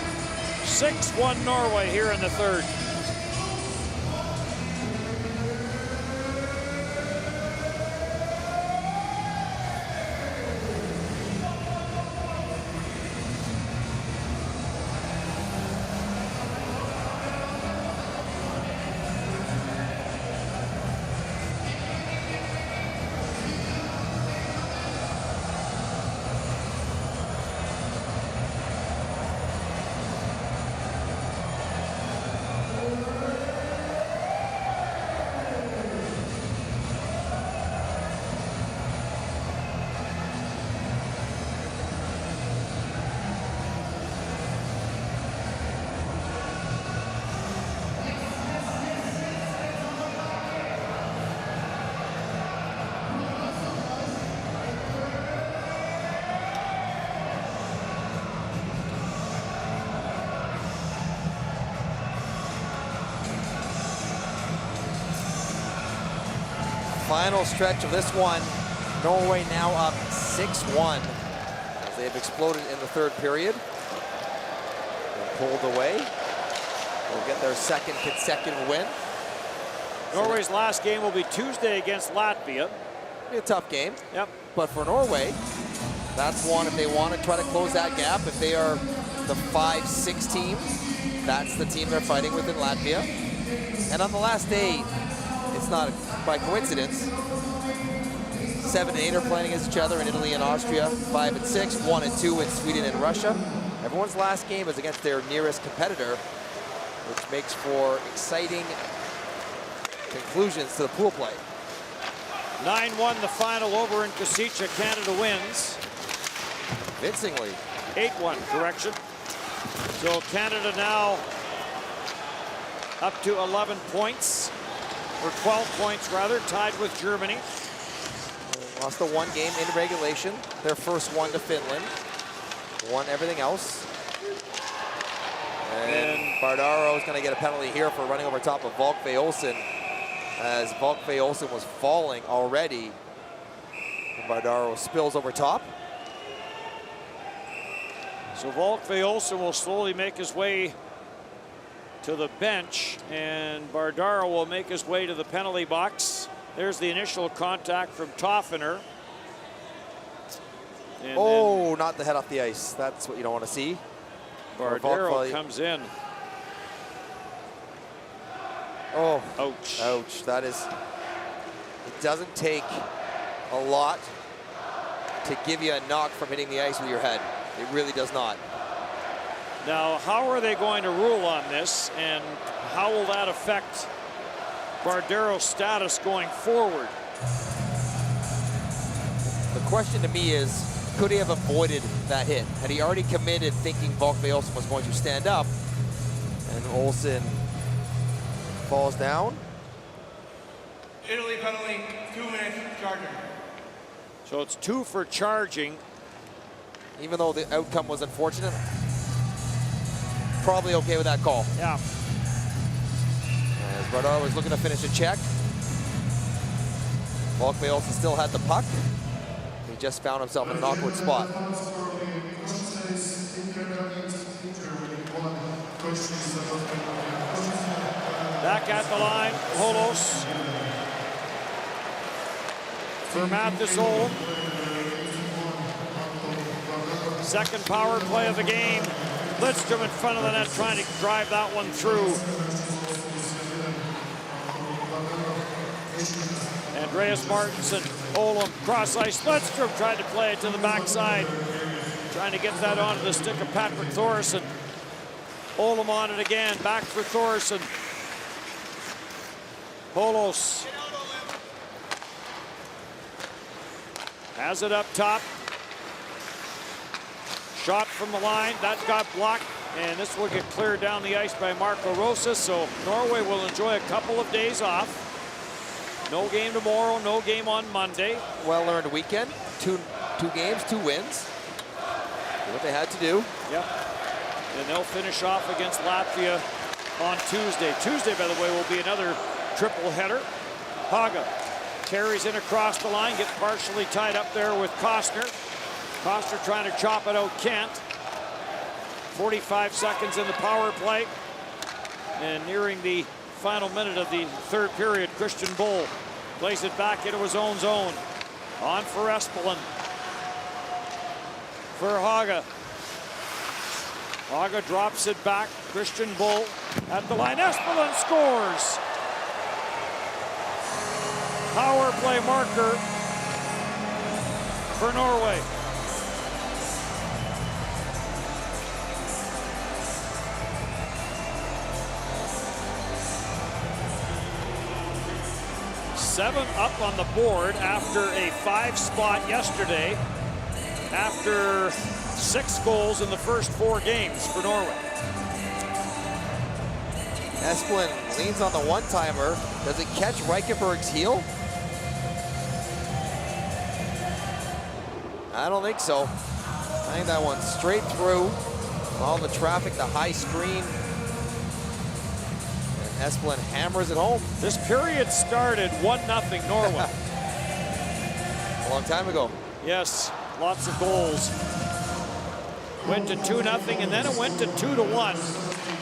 [SPEAKER 1] 6-1 Norway here in the third.
[SPEAKER 2] Final stretch of this one. Norway now up 6-1 as they've exploded in the third period. And pulled away. They'll get their second consecutive win.
[SPEAKER 1] Norway's last game will be Tuesday against Latvia.
[SPEAKER 2] Be a tough game.
[SPEAKER 1] Yep.
[SPEAKER 2] But for Norway, that's one if they want to try to close that gap. If they are the 5-6 team, that's the team they're fighting with in Latvia. And on the last day, it's not by coincidence. 7 and 8 are playing against each other in Italy and Austria. 5 and 6, 1 and 2 in Sweden and Russia. Everyone's last game is against their nearest competitor, which makes for exciting conclusions to the pool play.
[SPEAKER 1] 9-1 the final over in Kosice. Canada wins.
[SPEAKER 2] Convincingly.
[SPEAKER 1] 8-1, correction. So Canada now up to 11 points, or 12 points rather, tied with Germany.
[SPEAKER 2] Lost the one game in regulation, their first one to Finland. Won everything else. And Bardaro is going to get a penalty here for running over top of Volkve Olsen, as Volkve Olsen was falling already. And Bardaro spills over top.
[SPEAKER 1] So Volkve Olsen will slowly make his way to the bench, and Bardaro will make his way to the penalty box. There's the initial contact from Toffener. And
[SPEAKER 2] oh, not the head off the ice. That's what you don't want to see.
[SPEAKER 1] Bardaro comes in.
[SPEAKER 2] Oh,
[SPEAKER 1] ouch.
[SPEAKER 2] Ouch. That is, it doesn't take a lot to give you a knock from hitting the ice with your head. It really does not.
[SPEAKER 1] Now, how are they going to rule on this, and how will that affect Bardaro's status going forward?
[SPEAKER 2] The question to me is, could he have avoided that hit? Had he already committed thinking Volkve Olsen was going to stand up, and Olsen falls down?
[SPEAKER 3] Italy penalty, 2 minutes charging.
[SPEAKER 1] So it's 2 for charging.
[SPEAKER 2] Even though the outcome was unfortunate, probably okay with that call.
[SPEAKER 1] Yeah.
[SPEAKER 2] As Bardaro was looking to finish a check. Volkve Olsen still had the puck. He just found himself in an awkward spot.
[SPEAKER 1] Back at the line, Holos for Mathis Olm. Second power play of the game. Lidstrom in front of the net trying to drive that one through. Andreas Martinson, Olm, cross ice. Lidstrom tried to play it to the backside. Trying to get that onto the stick of Patrick Thoresen. Olm on it again, back for Thoresen. Holos has it up top. Shot from the line, that got blocked, and this will get cleared down the ice by Marco Rosas, so Norway will enjoy a couple of days off. No game tomorrow, no game on Monday.
[SPEAKER 2] Well-earned weekend, two games, 2 wins. What they had to do.
[SPEAKER 1] Yep, and they'll finish off against Latvia on Tuesday. Tuesday, by the way, will be another triple header. Haga carries in across the line, gets partially tied up there with Costner. Costner trying to chop it out, can't. 45 seconds in the power play. And nearing the final minute of the third period, Christian Bull plays it back into his own zone. On for Espelin. For Haga. Haga drops it back. Christian Bull at the line. Espelin scores. Power play marker for Norway. Seven up on the board after a 5 spot yesterday, after 6 goals in the first 4 games for Norway.
[SPEAKER 2] Espelin leans on the one-timer. Does it catch Reichenberg's heel? I don't think so. I think that one's straight through all the traffic, the high screen. And Esplin hammers it home.
[SPEAKER 1] This period started 1-0 Norway.
[SPEAKER 2] A long time ago.
[SPEAKER 1] Yes, lots of goals. Went to 2-0, and then it went to 2-1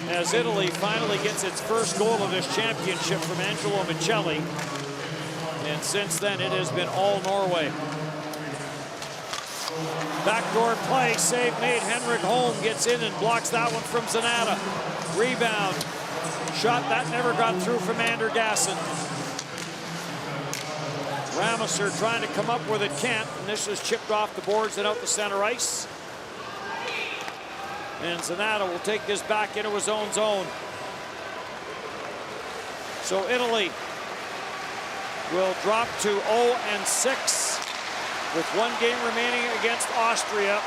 [SPEAKER 1] as Italy finally gets its first goal of this championship from Angelo Michelli. And since then, it has been all Norway. Backdoor play, save made. Henrik Holm gets in and blocks that one from Zanata. Rebound. Shot that never got through from Andergassen. Rameser trying to come up with it, can't, and this is chipped off the boards and out the center ice. And Zanata will take this back into his own zone. So Italy will drop to 0-6 with one game remaining against Austria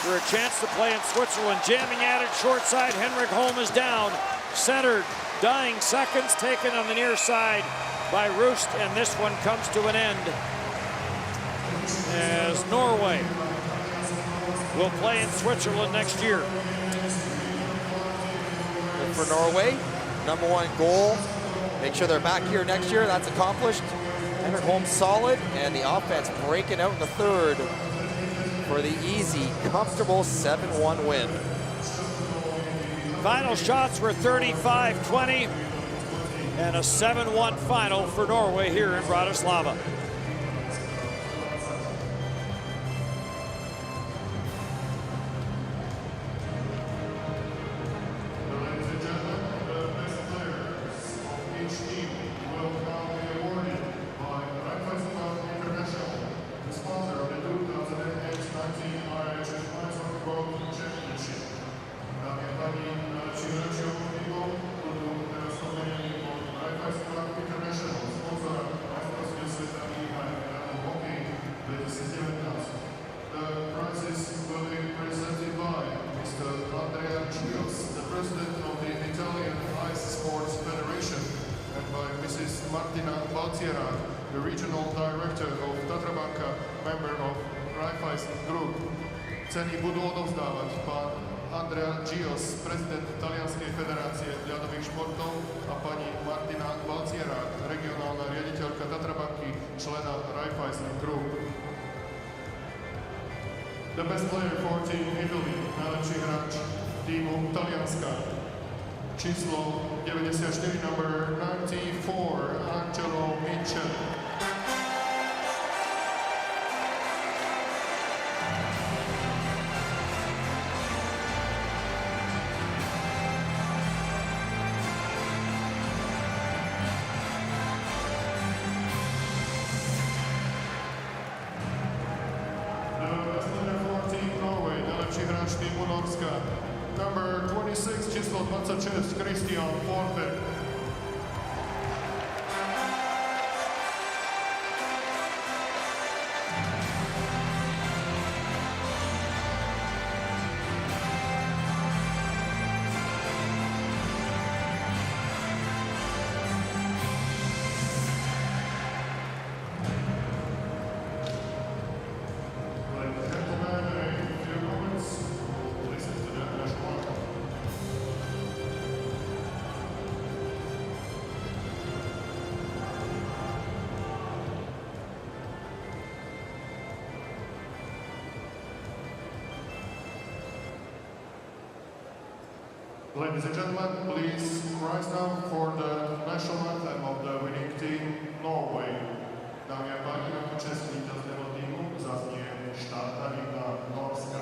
[SPEAKER 1] for a chance to play in Switzerland. Jamming at it, short side, Henrik Holm is down. Centered, dying seconds, taken on the near side by Roost, and this one comes to an end as Norway will play in Switzerland next year.
[SPEAKER 2] And for Norway, #1 goal. Make sure they're back here next year. That's accomplished. Henrik Holm solid, and the offense breaking out in the third for the easy, comfortable 7-1 win.
[SPEAKER 1] Final shots were 35-20 and a 7-1 final for Norway here in Bratislava.
[SPEAKER 6] The regional director of Tatrabanka, member of Raiffeisen Group. Ceny budú odovzdávať pán Andrea Gios, prezident Talianskej federácie ľadových športov, a pani Martina Balciera, regionálna riaditeľka Tatrabanky, člena Raiffeisen Group. The best player for Team Italy, najlepší hráč týmu Talianska. Číslo 94, number 94, Angelo Michelli. Number 26, číslo 26, Christian Forsberg. Ladies and gentlemen, please rise now for the national anthem of the winning team, Norway. Dámy a páni, na počest víťazného týmu zaznie štátna hymna Norska.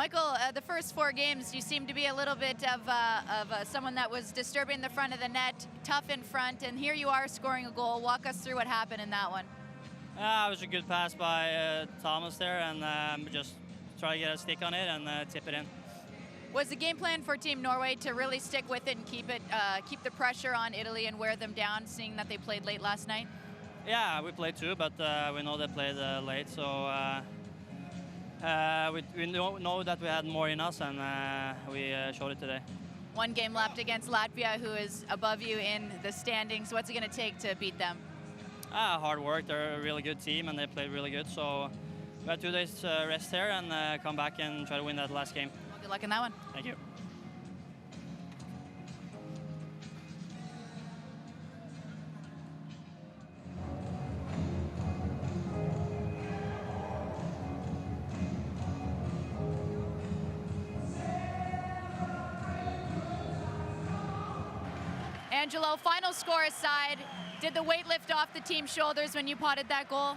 [SPEAKER 7] Michael, the first 4 games, you seem to be a little bit of someone that was disturbing the front of the net, tough in front, and here you are scoring a goal. Walk us through what happened in that one.
[SPEAKER 8] It was a good pass by Thomas there, and just try to get a stick on it and tip it in.
[SPEAKER 7] Was the game plan for Team Norway to really stick with it and keep the pressure on Italy and wear them down, seeing that they played late last night?
[SPEAKER 8] Yeah, we played too, but we know they played late, so we know that we had more in us, and we showed it today.
[SPEAKER 7] 1 game left against Latvia, who is above you in the standings. What's it going to take to beat them?
[SPEAKER 8] Hard work. They're a really good team, and they played really good. So we had 2 days rest here and come back and try to win that last game.
[SPEAKER 7] Well, good luck in that one.
[SPEAKER 8] Thank you.
[SPEAKER 7] Angelo, final score aside, did the weight lift off the team's shoulders when you potted that goal?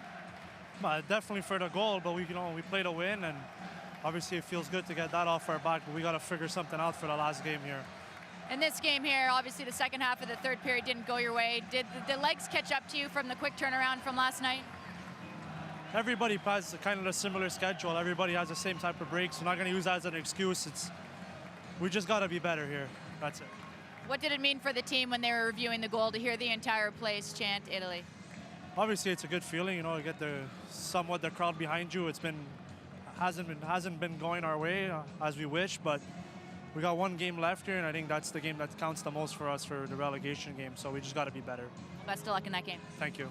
[SPEAKER 9] Definitely for the goal, but we played a win, and obviously it feels good to get that off our back, but we got to figure something out for the last game here.
[SPEAKER 7] In this game here, obviously the second half of the third period didn't go your way. Did the legs catch up to you from the quick turnaround from last night?
[SPEAKER 9] Everybody has kind of a similar schedule. Everybody has the same type of breaks. We're not going to use that as an excuse. We just got to be better here. That's it.
[SPEAKER 7] What did it mean for the team when they were reviewing the goal to hear the entire place chant Italy?
[SPEAKER 9] Obviously, it's a good feeling, you get somewhat the crowd behind you. Hasn't been going our way as we wish, but we got 1 game left here, and I think that's the game that counts the most for us for the relegation game. So we just got to be better.
[SPEAKER 7] Best of luck in that game.
[SPEAKER 9] Thank you.